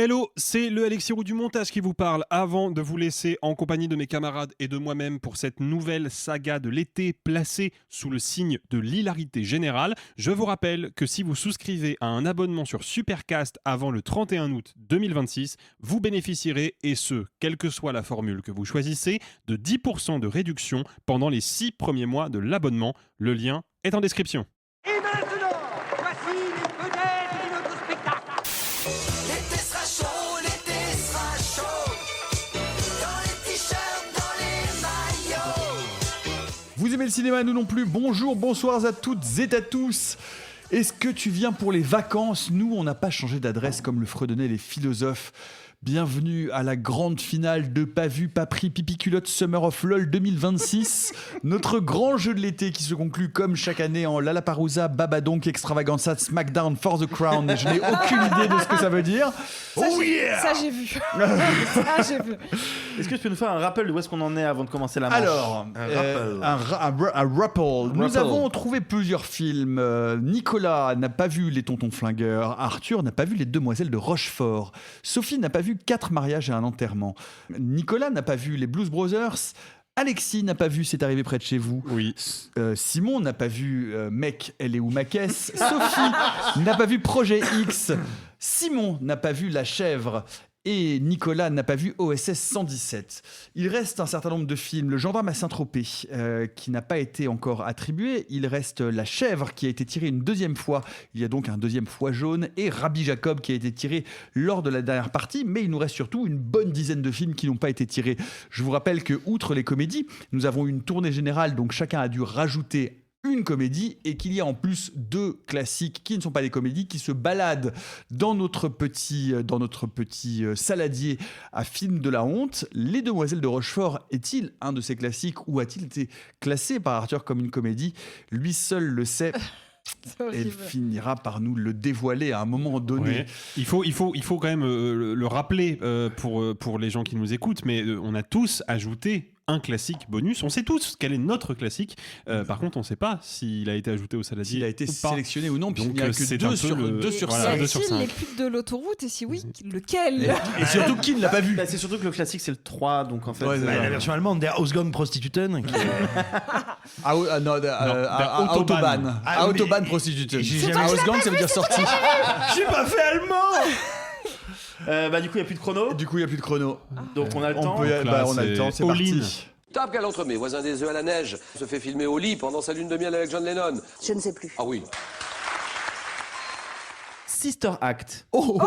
Hello, c'est le Elixir du montage qui vous parle. Avant de vous laisser en compagnie de mes camarades et de moi-même pour cette nouvelle saga de l'été placée sous le signe de l'hilarité générale, je vous rappelle que si vous souscrivez à un abonnement sur Supercast avant le 31 août 2026, vous bénéficierez, et ce, quelle que soit la formule que vous choisissez, de 10% de réduction pendant les 6 premiers mois de l'abonnement. Le lien est en description. Et maintenant, voici les vedettes de notre spectacle. L'été sera chaud, dans les t-shirts, dans les maillots. Vous aimez le cinéma, nous non plus. Bonjour, bonsoir à toutes et à tous. Est-ce que tu viens pour les vacances ? Nous, on n'a pas changé d'adresse comme le fredonnaient les philosophes. Bienvenue à la grande finale de Pas vu, pas pris, pipi culotte Summer of LOL 2026. Notre grand jeu de l'été qui se conclut comme chaque année en Lollapalooza, Babadonk, Extravaganza, Smackdown, For the Crown. Je n'ai aucune idée de ce que ça veut dire. Ça, j'ai vu. Ça, j'ai vu. Est-ce que tu peux nous faire un rappel de où est-ce qu'on en est avant de commencer la manche? Alors, un rappel. Nous avons trouvé plusieurs films. Nicolas n'a pas vu Les Tontons Flingueurs. Arthur n'a pas vu Les Demoiselles de Rochefort. Sophie n'a pas vu 4 mariages et un enterrement. Nicolas n'a pas vu Les Blues Brothers. Alexis n'a pas vu C'est arrivé près de chez vous. Oui. Simon n'a pas vu Mec, elle est où ma caisse. Sophie n'a pas vu Projet X. Simon n'a pas vu La Chèvre. Et Nicolas n'a pas vu OSS 117. Il reste un certain nombre de films. Le Gendarme à Saint-Tropez, qui n'a pas été encore attribué. Il reste La Chèvre, qui a été tiré une deuxième fois. Il y a donc un deuxième foie jaune. Et Rabbi Jacob, qui a été tiré lors de la dernière partie. Mais il nous reste surtout une bonne dizaine de films qui n'ont pas été tirés. Je vous rappelle que, outre les comédies, nous avons une tournée générale. Donc chacun a dû rajouter une comédie, et qu'il y a en plus 2 classiques qui ne sont pas des comédies, qui se baladent dans notre petit saladier à films de la honte. Les Demoiselles de Rochefort est-il un de ces classiques, ou a-t-il été classé par Arthur comme une comédie ? Lui seul le sait. Et il finira par nous le dévoiler à un moment donné. Ouais. Il faut quand même le rappeler pour les gens qui nous écoutent, mais on a tous ajouté un classique bonus. On sait tous quel est notre classique. Par contre, on ne sait pas s'il a été ajouté au saladier. S'il a été sélectionné ou non. Donc, il n'y a que c'est 2 un peu sur 2 sur 5. Voilà, 2 sur 5. Les putes de l'autoroute, et si oui, lequel ? Et surtout, qui ne l'a pas vu ? Bah, c'est surtout que le classique c'est le 3, donc en fait. Ouais, La version allemande, Der Ausgang Prostituten. Autobahn. Autobahn prostituée. Ausgang, ça veut dire sortie. J'ai pas fait allemand. Bah, du coup, il n'y a plus de chrono. Du coup, il n'y a plus de chrono. Donc, on a le temps. On a le temps, c'est parti. Top, quel entre mes voisins des œufs à la neige se fait filmer au lit pendant sa lune de miel avec John Lennon. Je ne sais plus. Ah oui. Sister Act. Oh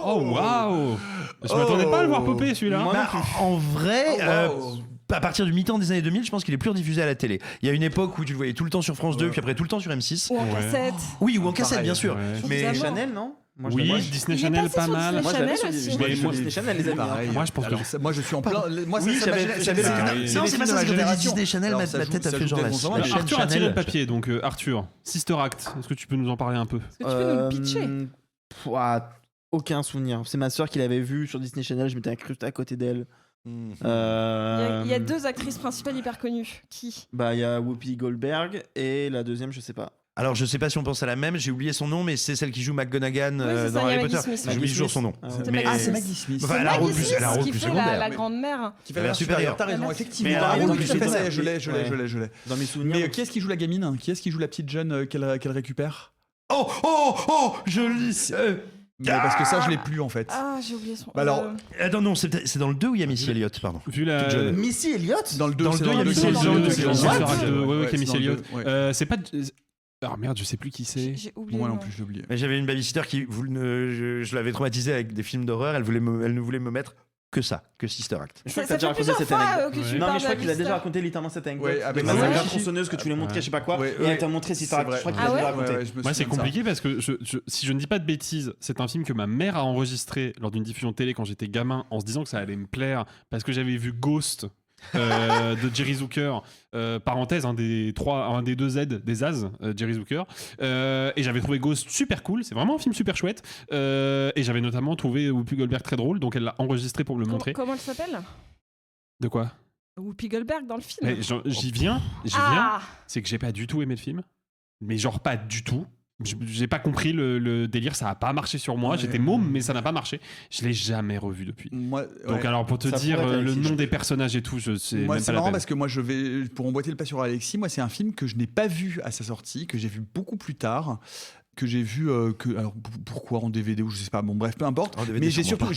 waouh! Je m'attendais pas à le voir popper celui-là. Moi non plus. En vrai, à partir du mi-temps des années 2000, je pense qu'il est plus rediffusé à la télé. Il y a une époque où tu le voyais tout le temps sur France 2, puis après tout le temps sur M6. Ou en cassette. Oui, ou en cassette, bien sûr. Ouais. Mais Évidemment. Chanel, non? Moi, je Oui, l'avais- Disney Il est Channel, passé pas sur mal. Disney Moi, je l'avais sur Channel aussi. Disney Channel, les amis. Pareil. Moi, je pense que Alors, moi, je suis en plein. Moi, Oui, ça j'avais m'a- les- c'est non, les c'est pas films ça, de ma c'est quand t'as dit génération. Disney Channel, Alors, ma ça tête joue- a ça fait joue genre la peut-être la dans chaîne Arthur a tiré Channel. le papier, donc Arthur, Sister Act, est-ce que tu peux nous en parler un peu ? Est-ce que tu peux nous le pitcher ? Aucun souvenir. C'est ma soeur qui l'avait vu sur Disney Channel, je m'étais incrusté à côté d'elle. Il y a 2 actrices principales hyper connues. Qui ? Bah, il y a Whoopi Goldberg et la deuxième, je sais pas. Alors, je sais pas si on pense à la même, j'ai oublié son nom, mais c'est celle qui joue McGonagall c'est ça, dans il y a Harry Maggie Potter. Smith. J'oublie toujours son nom. C'est Mais- Maggie C'est Maggie Smith. Enfin, elle a un rôle plus- elle a un rôle qui plus fait secondaire. la grande-mère. Qui fait Elle a la supérieure. T'as raison, Merci. effectivement. Mais elle a un Oui, rôle tout plus à fait, secondaire. je l'ai. Dans mes souvenirs. Mais qui est-ce qui joue la gamine ? Qui est-ce qui joue la petite jeune qu'elle récupère ? Oh, je lis. Mais parce que ça, je l'ai plus en fait. Ah, j'ai oublié son. Bah alors, Non, c'est dans le 2 où il y a Missy Elliott, pardon. Vu la... Toute jeune. Missy Elliott. Dans le 2, Dans le c'est deux, il y a le Missy deux, Elliott, c'est c'est dans le dans deux. le Sister Act 2, ouais, Ouais, qui est c'est Missy dans le Elliott. deux, ouais. C'est pas... Ah merde, je sais plus qui c'est. J'ai oublié. Moi le non nom. plus, j'ai oublié. Mais j'avais une babysitter qui je l'avais traumatisée avec des films d'horreur, elle ne voulait me mettre que ça, que Sister Act. Je crois que Ça t'as déjà fait raconté plusieurs cette fois anecdote. que tu Ouais. Non, parles mais je crois de qu'il a déjà Mister. raconté littéralement cette anecdote. Ouais, avec de la la vache. tronçonneuse que tu voulais montrer, je sais pas quoi. Ouais, Et ouais. elle t'a montré Sister Act. Je crois qu'il Ah a ouais déjà raconté. Moi, c'est compliqué parce que si je ne dis pas de bêtises, c'est un film que ma mère a enregistré lors d'une diffusion télé quand j'étais gamin, en se disant que ça allait me plaire parce que j'avais vu Ghost de Jerry Zucker, parenthèse, un des 2 Z des As, Jerry Zucker, et j'avais trouvé Ghost super cool, c'est vraiment un film super chouette, et j'avais notamment trouvé Whoopi Goldberg très drôle, donc elle l'a enregistré pour me le montrer. Comment elle s'appelle ? De quoi ? Whoopi Goldberg dans le film. Mais j'y viens, Ah, c'est que j'ai pas du tout aimé le film, mais genre pas du tout. J'ai pas compris le délire, ça a pas marché sur moi. Ouais. J'étais môme, mais ça n'a pas marché. Je l'ai jamais revu depuis. Moi, Donc ouais. alors pour te Ça dire pourrait être le Alexis, nom je des pense. personnages et tout, je sais Moi, même c'est pas la marrant peine. parce que moi, je vais pour emboîter le pas sur Alexis. Moi, c'est un film que je n'ai pas vu à sa sortie, que j'ai vu beaucoup plus tard, que j'ai vu alors pourquoi en DVD ou je sais pas. Bon, bref, peu importe. En DVD, Mais j'ai sûrement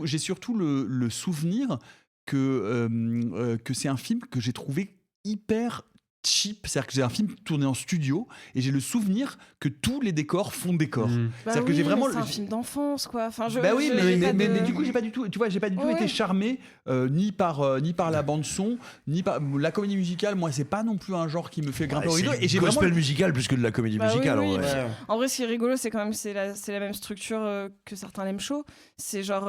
surtout le souvenir que c'est un film que j'ai trouvé hyper cheap. C'est-à-dire que c'est un film tourné en studio et j'ai le souvenir que tous les décors font décor. Mm. Bah C'est-à-dire que oui, j'ai vraiment mais c'est un film d'enfance, quoi. Enfin, bah oui, j'ai pas mais de- du coup, j'ai pas du tout, tu vois, j'ai pas du tout Ouais, été ouais. charmé ni par la bande son, ni par la comédie musicale. Moi, c'est pas non plus un genre qui me fait grimper au rideau. Et j'ai gospel vraiment musical plus que de la comédie Bah oui, musicale. oui, en vrai. mais- Ouais. En vrai, ce qui est rigolo, c'est quand même c'est la même structure que certains Lem Show. C'est genre,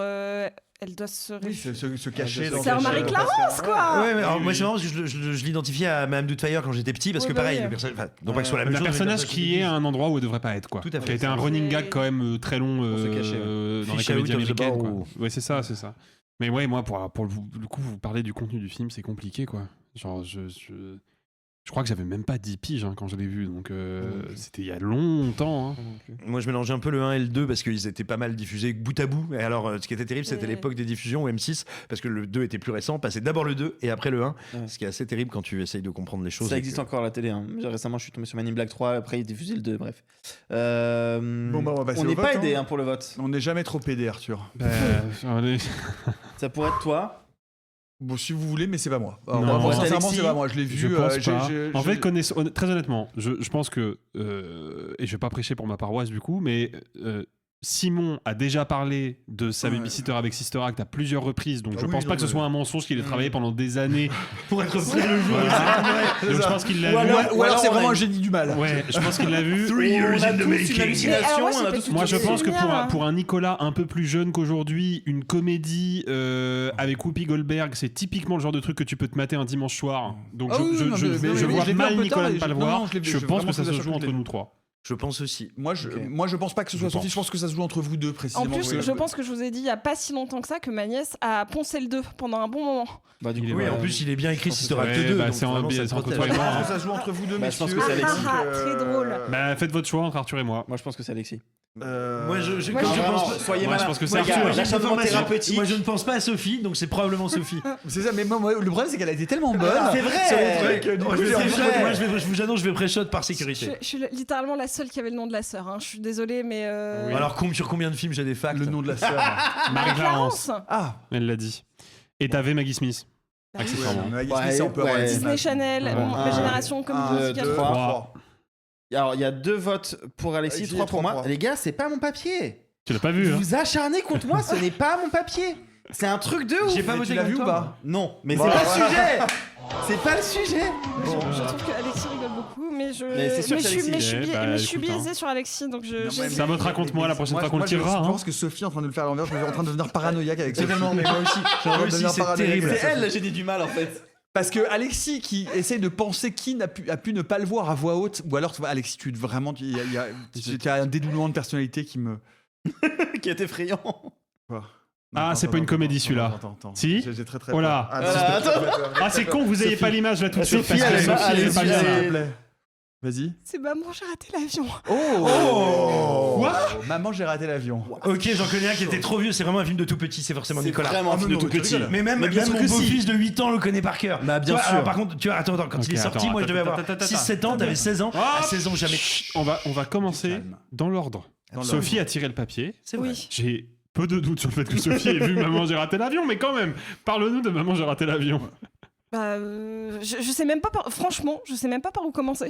elle doit se oui, se cacher dans C'est un quelque Marie chose. Clarence, quoi. Ouais, mais alors, moi c'est marrant parce que je l'identifiais à Madame Doubtfire quand j'étais petit parce Ouais, que bah pareil, oui. le personnage, enfin, non pas que ce soit la même Un chose. mais le personnage qui est à un endroit où il devrait pas être, quoi. Tout à fait. Qui a été un C'est- running gag quand même très long Pour se cacher, dans les Fish comédies out of the américaines, bar quoi. ou- Ouais, c'est ça, c'est ça. Mais ouais, moi, pour le coup, vous parlez du contenu du film, c'est compliqué, quoi. Genre, je crois que j'avais même pas 10 piges quand je l'ai vu, donc c'était il y a longtemps. Hein. Moi je mélangeais un peu le 1 et le 2 parce qu'ils étaient pas mal diffusés bout à bout. Et alors ce qui était terrible c'était Ouais. l'époque des diffusions au M6 parce que le 2 était plus récent, passer d'abord le 2 et après le 1. Ouais. Ce qui est assez terrible quand tu essayes de comprendre les choses. Ça et existe que- encore à la télé. Hein. Récemment, je suis tombé sur Man in Black 3. Après, ils diffusaient le 2. Bref. Bon, bah, on va passer on au n'est vote, pas aidé hein. pour le vote. On n'est jamais trop pédé, Arthur. Allez. Ça pourrait être toi. Bon, si vous voulez, mais c'est pas moi. Non. Moi, Ouais, sincèrement, Alexis, c'est pas moi. Je l'ai vu. Je pense j'ai- pas. En j'ai- fait, très honnêtement, je pense que, et je vais pas prêcher pour ma paroisse du coup, mais Simon a déjà parlé de sa Ouais. babysitter avec Sister Act à plusieurs reprises, donc Ah je oui, pense pas non, que ce mais- soit un mensonge qu'il ait travaillé pendant des années. Pour être prêt le jour. Donc je pense qu'il l'a Ou vu. alors- Ou alors, c'est on a vraiment un une- génie du mal. Ouais, je pense qu'il l'a vu. 3 years On a in the tous une making. hallucination. Mais alors, moi, on a c'est tous pas- Moi, je J'ai pense que souvenir. pour un Nicolas un peu plus jeune qu'aujourd'hui, une comédie avec Whoopi Goldberg, c'est typiquement le genre de truc que tu peux te mater un dimanche soir. Donc Ah oui, non, mais je oui, vois je l'ai vu mal un peu Nicolas tard ne et pas le non, voir. non, je l'ai vu, Je je pense vraiment que ça suis se sûr joue que je entre l'ai nous vu. trois. Je pense aussi. Moi, je pense pas que ce soit sorti. Je pense que ça se joue entre vous deux, précisément. En plus, Oui. je pense que je vous ai dit il y a pas si longtemps que ça que ma nièce a poncé le 2 pendant un bon moment. Bah, du Il coup, est Oui, vrai. en plus il est bien écrit Sister Act Ouais, 2. bah, donc c'est en- vraiment, ça c'est te entre protège. toi et Je moi, pense hein. que ça se joue entre vous deux, Bah, je pense messieurs. que c'est Alexis. Très drôle. Bah, faites votre choix entre Arthur et moi. Moi, je pense que c'est Alexis. Moi, Moi, je je- pense pas. Soyez Moi, je malin. pense que c'est Moi, Arthur. gars, Moi, j'ai l'acharnement l'information. thérapeutique. Moi je ne pense pas à Sophie, donc c'est probablement Sophie. C'est ça, mais moi, le problème, c'est qu'elle a été tellement bonne. C'est vrai. sur les trucs, du Moi, coup, j'ai envie de- moi, je vous annonce, je vais pré-shot par Je, sécurité. je suis littéralement la seule qui avait le nom de la sœur. Je suis désolée, mais. Oui. Alors sur combien de films j'ai des facts? Le nom de la sœur. Marie-Clarence, Ah, elle l'a dit. Et t'avais Maggie Smith. Bah oui. Accessoirement. Ouais, Ouais, c'est un peu ouais. Disney Channel, Ouais. ma génération comme Un, musicale. deux, 3. Alors, il y a 2 votes pour Alexis, Alexis, 3 pour moi. 3. Les gars, c'est pas mon papier. Tu l'as pas vu, Vous hein vous acharnez contre moi, ce n'est pas mon papier. C'est un truc de ouf. J'ai pas Mais voté tu l'as comme vu ou toi, pas Non, mais Bon, c'est pas voilà. le sujet. C'est pas le sujet. Je trouve que Alexis rigole beaucoup, mais je. Mais c'est sûr que je suis, Alexis. mais je suis Ouais, bi- bah, mais je suis écoute, biaisée sur Alexis, donc je. Non, je- mais- Ça vote raconte-moi la prochaine fois qu'on le je tirera. hein. pense que Sophie est en train de le faire à l'envers. Je suis en train de devenir paranoïaque avec Sophie. Totalement, mais moi aussi. Je suis en train de devenir c'est paranoïaque terrible. avec Sophie. j'ai dit du mal en fait. Parce que Alexis qui essaie de penser qui a pu ne pas le voir à voix haute, ou alors Alexis, tu vraiment, tu as un dédoublement de personnalité qui me. Qui est effrayant. Ah, c'est pas une comédie, celui-là. Attends. Si J'ai très très Oh là. peur. Voilà, attends. Ah, c'est con que vous ayez pas l'image là tout de suite. Sophie, parce que allez, Sophie, elle est allez, pas bien. allez. S'il te plaît. Vas-y. C'est maman, j'ai raté l'avion. Oh, Quoi Maman, j'ai raté l'avion. Ok, j'en connais un qui était trop vieux, c'est vraiment un film de tout petit, c'est forcément C'est Nicolas. vraiment un film de tout petit. Mais même, Mais bien même sûr mon que si. beau-fils de 8 ans le connaît par cœur. Bah, bien Toi, sûr. alors, par contre, tu vois, attends, quand il est Ok, sorti, attends, moi je devais avoir attends, 6-7 ans, t'avais 16 ans. À 16 ans, jamais. On va commencer Calme. dans l'ordre. Dans Sophie a tiré le papier. C'est vrai. Oui. J'ai peu de doutes sur le fait que Sophie ait vu Maman, j'ai raté l'avion, mais quand même, parle-nous de Maman, j'ai raté l'avion. Bah, je sais même pas franchement, je sais même pas par où commencer.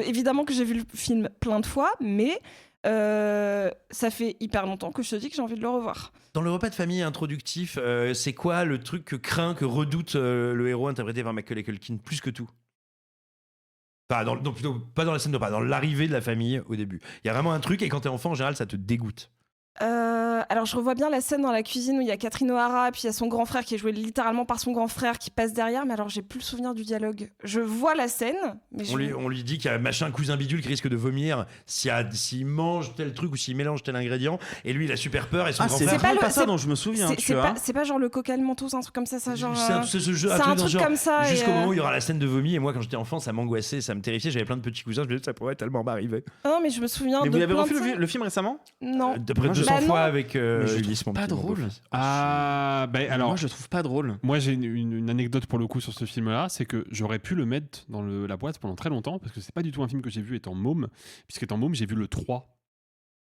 Évidemment que j'ai vu le film plein de fois, mais ça fait hyper longtemps que je te dis que j'ai envie de le revoir. Dans le repas de famille introductif, c'est quoi le truc que craint, que redoute le héros interprété par Macaulay Culkin plus que tout? Enfin, non, plutôt pas dans la scène de repas, dans l'arrivée de la famille au début. Il y a vraiment un truc, et quand t'es enfant, en général, ça te dégoûte. Alors je revois bien la scène dans la cuisine où il y a Catherine O'Hara, puis il y a son grand frère qui est joué littéralement par son grand frère qui passe derrière, mais alors j'ai plus le souvenir du dialogue. Je vois la scène, mais On lui dit qu'il y a machin cousin bidule qui risque de vomir s'il mange tel truc ou s'il mélange tel ingrédient, et lui il a super peur et son grand C'est frère. pas ça dont je me souviens, tu vois. c'est pas genre le coca le mentos, un truc comme ça, genre. C'est ce jeu, c'est un dans truc genre, comme ça. jusqu'au et, moment où il y aura la scène de vomi, et moi quand j'étais enfant ça m'angoissait, ça me terrifiait, j'avais plein de petits cousins, je me disais ça pourrait tellement m'arriver. Non, mais je me souviens Mais de vous avez plein revu de scènes. le film récemment? Non. D'après Moi, je- 200 Bah, fois non. avec Mais je Ulysse, trouve mon pas petit drôle. beau-fils. Alors, Moi, je trouve pas drôle. moi j'ai une anecdote pour le coup sur ce film-là, c'est que j'aurais pu le mettre dans la boîte pendant très longtemps, parce que c'est pas du tout un film que j'ai vu étant môme, puisqu'étant môme j'ai vu le 3.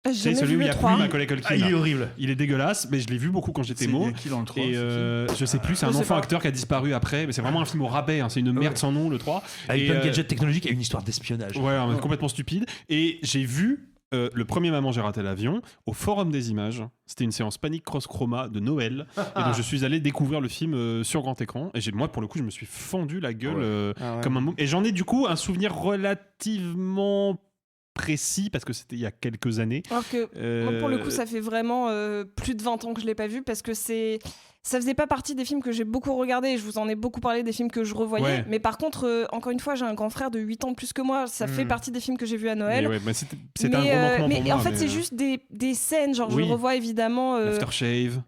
J'ai C'est jamais celui vu où il y le a 3. plus Macaulay Culkin. Ah, il est horrible. Il est dégueulasse, mais je l'ai vu beaucoup quand j'étais môme. qui dans le 3 Et je sais plus, c'est un Je sais enfant pas. acteur qui a disparu après, mais c'est vraiment un film au rabais, hein, c'est une merde sans nom, le 3. Avec Et, plein de gadgets technologiques et une histoire d'espionnage. Ouais, complètement stupide. Et j'ai vu le premier Maman, j'ai raté l'avion au Forum des Images. C'était une séance Panic Cross Chroma de Noël. Et donc je suis allé découvrir le film sur grand écran. Et moi, pour le coup, je me suis fendu la gueule comme un môme. Et j'en ai du coup un souvenir relativement précis parce que c'était il y a quelques années. Alors que moi, pour le coup, ça fait vraiment plus de 20 ans que je l'ai pas vu parce que ça faisait pas partie des films que j'ai beaucoup regardés et je vous en ai beaucoup parlé des films que je revoyais. Ouais. Mais par contre, encore une fois, j'ai un grand frère de 8 ans de plus que moi. Ça fait partie des films que j'ai vus à Noël. Mais ouais, mais c'était un gros manquement mais pour moi. en fait, c'est juste des scènes. Genre, Oui. je revois évidemment Aftershave.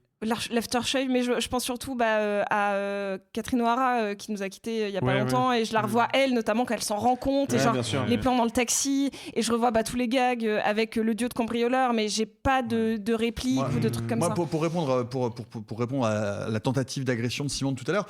l'Aftershave, mais je pense surtout à Catherine O'Hara qui nous a quittés il y a pas Ouais, longtemps et je la revois elle notamment quand elle s'en rend compte et Ouais, genre bien sûr. les plans dans le taxi et je revois tous les gags avec le duo de cambrioleurs, mais j'ai pas de répliques ou de trucs comme moi, ça. pour répondre pour répondre à la tentative d'agression de Simon de tout à l'heure,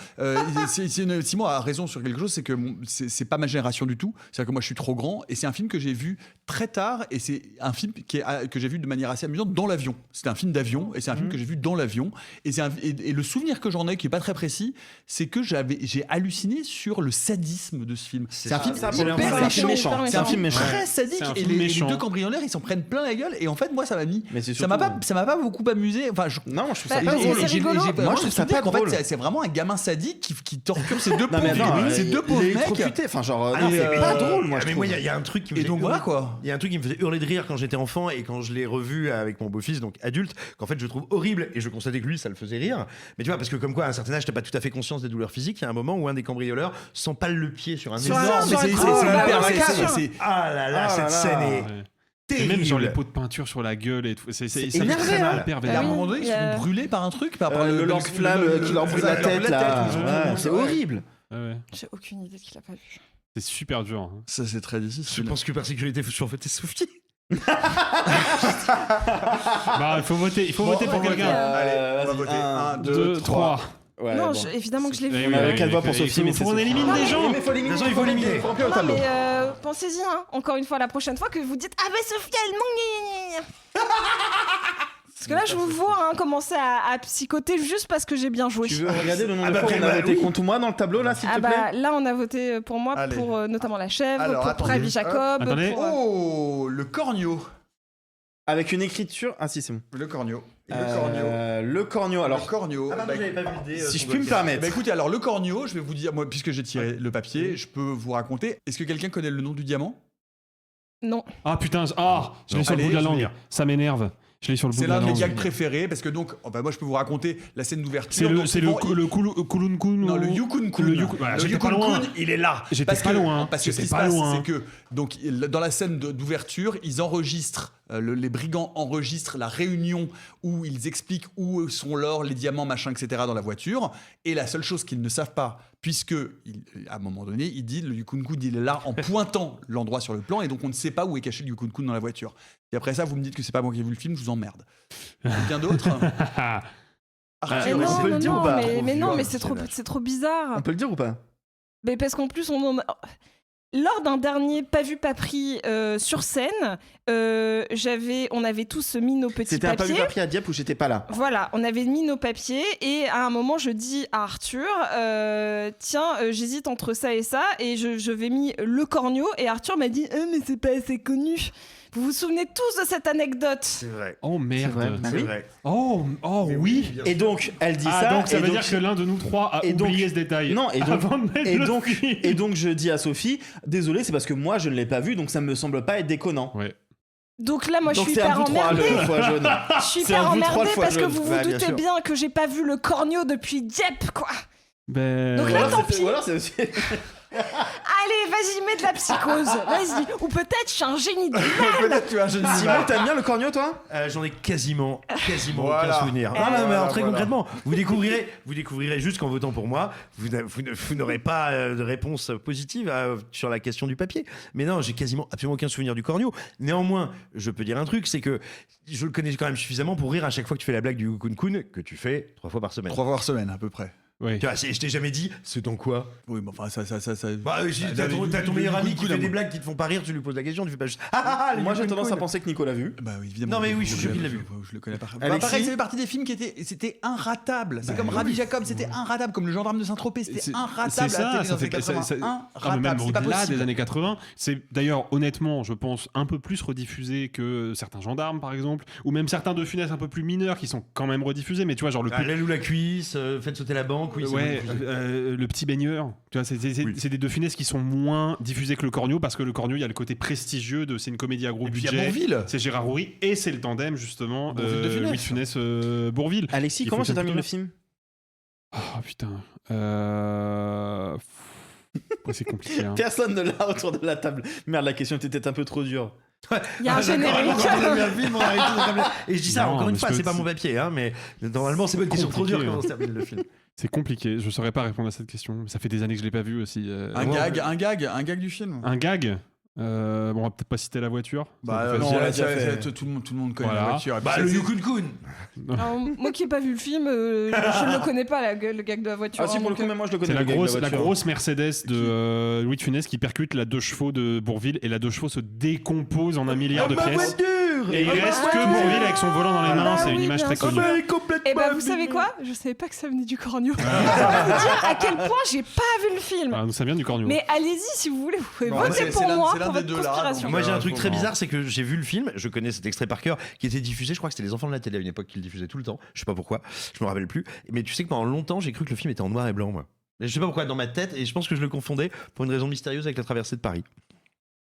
Simon a raison sur quelque chose, c'est que c'est pas ma génération du tout. C'est-à-dire que moi je suis trop grand et c'est un film que j'ai vu très tard et c'est un film que j'ai vu de manière assez amusante dans l'avion. C'est un film d'avion et c'est un film que j'ai vu dans l'avion et le souvenir que j'en ai qui est pas très précis, c'est que j'ai halluciné sur le sadisme de ce film. C'est un film ça, hyper c'est un film méchant. hyper C'est un film méchant. très sadique C'est un et film les méchant. deux cambrioleurs ils s'en prennent plein la gueule et en fait moi ça m'a mis Mais c'est ça m'a surtout- pas beaucoup amusé. Enfin, Non, je trouve Bah, ça pas et drôle. c'est rigolo. moi, je trouve ça pas qu'en drôle. fait, c'est vraiment un gamin sadique qui torture ces deux Non, mais attends, pauvres, ces deux pauvres il est mecs. électrocuté. Enfin, genre, Ah, c'est mais- pas drôle, moi. Ah, je mais trouve. moi, il y a un truc qui me Et faisait donc voilà hurler- quoi. Il y a un truc qui me faisait hurler de rire quand j'étais enfant et quand je l'ai revu avec mon beau-fils, donc adulte, qu'en fait je trouve horrible et je constatais que lui ça le faisait rire. Mais tu vois, parce que comme quoi à un certain âge t'as pas tout à fait conscience des douleurs physiques, il y a un moment où un des cambrioleurs s'empale le pied sur un Sur énorme- un- Non, mais sur c'est un- c'est Oh, bah, hyper ouais, c'est- bien sûr. c'est- Ah là là, Ah cette là scène là. est Ouais. Et terrible. même genre les pots de peinture sur la gueule et tout. Ça fait énervé, très mal, hein. hyper Et à un oui, vénère. moment donné, ils il y se a- font brûler par un truc, par Le lance-flamme qui leur brûle la tête, là. Ouais, c'est horrible. Ouais. J'ai aucune idée de qui l'a pas vu. C'est super dur. Hein. Ça c'est très Je difficile. pense que par sécurité faut surveiller Sophie. Bah, il faut voter pour quelqu'un. Allez, on va voter. 1, 2, 3. Ouais, non, bon. évidemment que je l'ai vu. Eh On oui, avait oui, 4 voix oui, pour il Sophie, mais c'est faut qu'on ça. élimine des gens. Mais faut éliminer. De toute façon, il faut éliminer. Faut remplir le Non, tableau. mais pensez-y, hein, encore une fois, la prochaine fois que vous dites Ah, ben Sophie, elle manque. Parce que là, je vous vois commencer à psychoter juste parce que j'ai bien joué. Tu veux regarder le nombre Ah de bah, fois où on a bah, voté oui. contre moi dans le tableau, là, s'il Ah te bah plaît? là on a voté pour moi, Allez. pour notamment la chèvre, Alors, pour attendez. Ravi Jacob, Attendez. pour, Oh, le corneau. Avec une écriture. Ah, si, c'est bon. Le corneau. Le corneau. Alors, Alors, le corneau. Ah, bah, pas vu le dé. si je puis me permettre. bah, écoutez, alors le corneau, je vais vous dire, moi, puisque j'ai tiré le papier, je peux vous raconter. Est-ce que quelqu'un connaît le nom du diamant? Non. Ah putain, je l'ai sur le bout de la Allez, je langue. vais- Ça m'énerve. Je l'ai sur le bout C'est de la l'un de mes langue. gags préférés parce que donc, moi je peux vous raconter la scène d'ouverture. C'est le Donc, souvent, Kulun Kun. non, le Yukun Kun. Le Yukun- voilà, Le j'étais Yukun pas loin. Kun, il est là. J'étais Parce pas que- loin. Parce que ce qui J'étais se pas passe, loin. c'est que donc dans la scène d'ouverture, ils enregistrent, les brigands enregistrent la réunion où ils expliquent où sont l'or, les diamants, machin, etc. dans la voiture. Et la seule chose qu'ils ne savent pas, puisque à un moment donné, il dit le Yukun Kun, il est là en pointant l'endroit sur le plan, et donc on ne sait pas où est caché le Yukun Kun dans la voiture. Et après ça, vous me dites que c'est pas moi qui ai vu le film, je vous emmerde. Quelqu'un d'autre? Mais on non, peut le non, dire ou non, pas? mais non, vieux, mais hein, c'est trop bizarre. On peut le dire ou pas? Mais parce qu'en plus, lors d'un dernier pas vu pas pris sur scène, on avait tous mis nos petits C'était un pas vu papiers. papier à Dieppe où j'étais pas là. Voilà, on avait mis nos papiers et à un moment je dis à Arthur tiens j'hésite entre ça et ça et je vais mis le corneau et Arthur m'a dit mais c'est pas assez connu. Vous vous souvenez tous de cette anecdote? C'est vrai. Oh merde. vrai. Bah C'est oui. vrai. Oh oui. Et donc, elle dit Ah, ça. donc ça et veut donc- dire que l'un de nous trois a et donc- oublié ce détail. Non, et donc- avant de mettre Et le donc, film. et donc je dis à Sophie, désolé, c'est parce que moi je ne l'ai pas vu, donc ça me semble pas être déconnant. Ouais. Donc là, moi, je Donc suis c'est un hyper vous trois, emmerdée. le foie jaune. Je suis C'est hyper un vous trois, emmerdée le foie parce que jaune. vous vous Bah, bien doutez sûr. bien que j'ai pas vu le corneau depuis Dieppe, quoi. Ben, Donc Ou là, alors tant c'est- pis. Ou alors c'est aussi. Allez, vas-y, mets de la psychose. Vas-y. Ou peut-être je suis un génie de Peut-être tu as un jeune Simon, t'aimes bien le corneau, toi? J'en ai quasiment Voilà. aucun souvenir. Non, non, mais Voilà, alors, très voilà. concrètement, vous découvrirez juste qu'en votant pour moi, vous n'aurez pas de réponse positive sur la question du papier. Mais non, j'ai quasiment absolument aucun souvenir du corneau. Néanmoins, je peux dire un truc, c'est que je le connais quand même suffisamment pour rire à chaque fois que tu fais la blague du kun que tu fais 3 fois par semaine. 3 fois par semaine à peu près. oui. Tu vois, je t'ai jamais dit, c'est dans quoi? Oui, mais enfin ça. Bah, t'as ton meilleur ami qui fait des blagues qui te font pas rire, tu lui poses la question, tu fais pas juste les Moi, j'ai kun tendance kun. à penser que Nico l'a vu. Bah oui, évidemment. Non, mais oui, je suis sûr qu'il l'a vu. Je le connais pas. Alexis Pareil, ça fait partie des films c'était inratable. C'est comme Rabbi Jacob, c'était inratable. Comme Le Gendarme de Saint-Tropez, c'était inratable. C'est ça, à la télé ça dans les fait années 80. mais Inratable, même c'est pas au-delà possible. des années 80. C'est d'ailleurs, honnêtement, je pense, un peu plus rediffusé que certains gendarmes, par exemple, ou même certains de Funès un peu plus mineurs qui sont quand même rediffusés, mais tu vois, genre le L'aile ou la cuisse, faites sauter la banque, oui, c'est ouais, bon. le petit baigneur, tu vois, c'est des deux Funès qui sont moins diffusés que le Cornio parce que le Cornio, il y a le côté prestigieux de c'est une comédie à gros Et puis il y a budget. Bourvil. C'est Gérard Roury et c'est le tandem justement Bourvil de Funès. Louis de Funès Bourvil. Alexis, Il comment fonctionne se termine plutôt le film? Oh putain. Ouais, c'est compliqué. Hein. Personne ne l'a autour de la table. Merde, la question était peut-être un peu trop dure. Il y a un générique. Et je dis ça Non, encore une mais fois, je peux- c'est pas mon papier, hein, mais normalement c'est pas une question trop dure Compliqué, comment se termine le film. C'est compliqué. Je saurais pas répondre à cette question. Ça fait des années que je l'ai pas vu aussi. Un gag du film. Un gag. Bon, on va peut-être pas citer la voiture. Bah Ça non, fait on l'a là, déjà fait. tout le monde connaît Voilà. la voiture. Et puis Bah ça, le c'est- Yukun Kun. Alors, moi qui n'ai pas vu le film, je ne le connais pas, le gag de la voiture. Ah si, hein, pour le donc, coup, même moi je le connais. C'est le gag de la voiture. grosse Mercedes de Louis de Funès qui percute la 2 chevaux de Bourvil et la 2 chevaux se décompose en 1 milliard de Ma pièces. voiture. Et il reste ma que voiture. Bourvil avec son volant dans les Ah mains. bah C'est une oui, image bien très sûr. connue. Elle est complètement Et bah vous savez abîmée. quoi? Je savais pas que ça venait du Cornio. Ça va vous dire à quel point j'ai pas vu le film. Ah, ça vient du Cornio. Mais allez-y si vous voulez, vous pouvez Non, voter c'est pour l'un- moi c'est l'un pour des votre deux, là, conspiration. donc, Moi j'ai un truc très faut- bizarre, c'est que j'ai vu le film, je connais cet extrait par cœur, qui était diffusé, je crois que c'était Les Enfants de la télé à une époque qui le diffusait tout le temps, je sais pas pourquoi, je me rappelle plus, mais tu sais que pendant longtemps j'ai cru que le film était en noir et blanc moi. Mais je sais pas pourquoi dans ma tête, et je pense que je le confondais pour une raison mystérieuse avec La Traversée de Paris.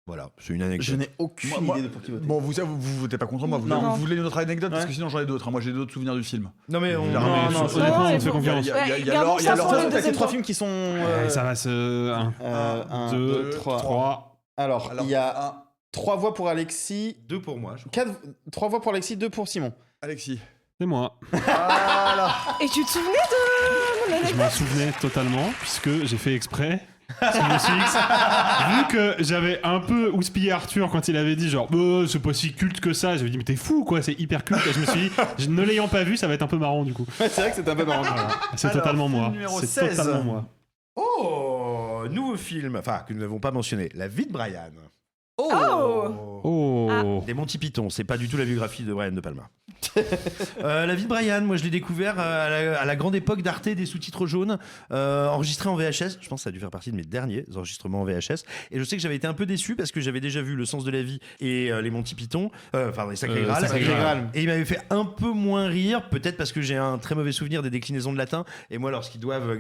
Voilà, c'est une anecdote. Je n'ai aucune Moi- idée de pour qui voter. Bon, vous votez pas contre moi. Vous, Non. vous voulez une autre anecdote parce Ouais. que sinon j'en ai d'autres. Hein. Moi j'ai d'autres souvenirs du film. Non mais on... Non, Non, mais non, honnêtement, non, on il te fait faut- confiance. Il y a- il y a- il y a Gardons Laure- il y a ça Laure- pour le T'as ces deuxième trois tour. films qui sont. Ça va se. 1, 2, 2, 3. 3. Alors, il y a 3 voix pour Alexis, 2 pour moi, je crois. 3 voix pour Alexis, 2 pour Simon. Alexis. C'est moi. Voilà. Et tu te souvenais de mon Je anecdote? m'en souvenais totalement puisque j'ai fait exprès. Sur Monsieur X. Vu que j'avais un peu houspillé Arthur quand il avait dit genre c'est pas si culte que ça, j'avais dit mais t'es fou quoi, c'est hyper culte. Et je me suis dit, ne l'ayant pas vu, ça va être un peu marrant du coup. C'est vrai que c'était un peu marrant. C'est Alors, totalement moi. film numéro C'est 16. totalement moi. Oh, nouveau film, enfin que nous n'avons pas mentionné, La vie de Brian. Oh. Oh. Des Monty Python, c'est pas du tout la biographie de Brian De Palma. La vie de Brian, moi je l'ai découvert à la grande époque d'Arte des sous-titres jaunes, enregistré en VHS. Je pense que ça a dû faire partie de mes derniers enregistrements en VHS. Et je sais que j'avais été un peu déçu parce que j'avais déjà vu Le Sens de la vie et les Monty Python, enfin les Sacrés Graal. Sacré Graal. Et il m'avait fait un peu moins rire, peut-être parce que j'ai un très mauvais souvenir des déclinaisons de latin. Et moi, lorsqu'ils doivent.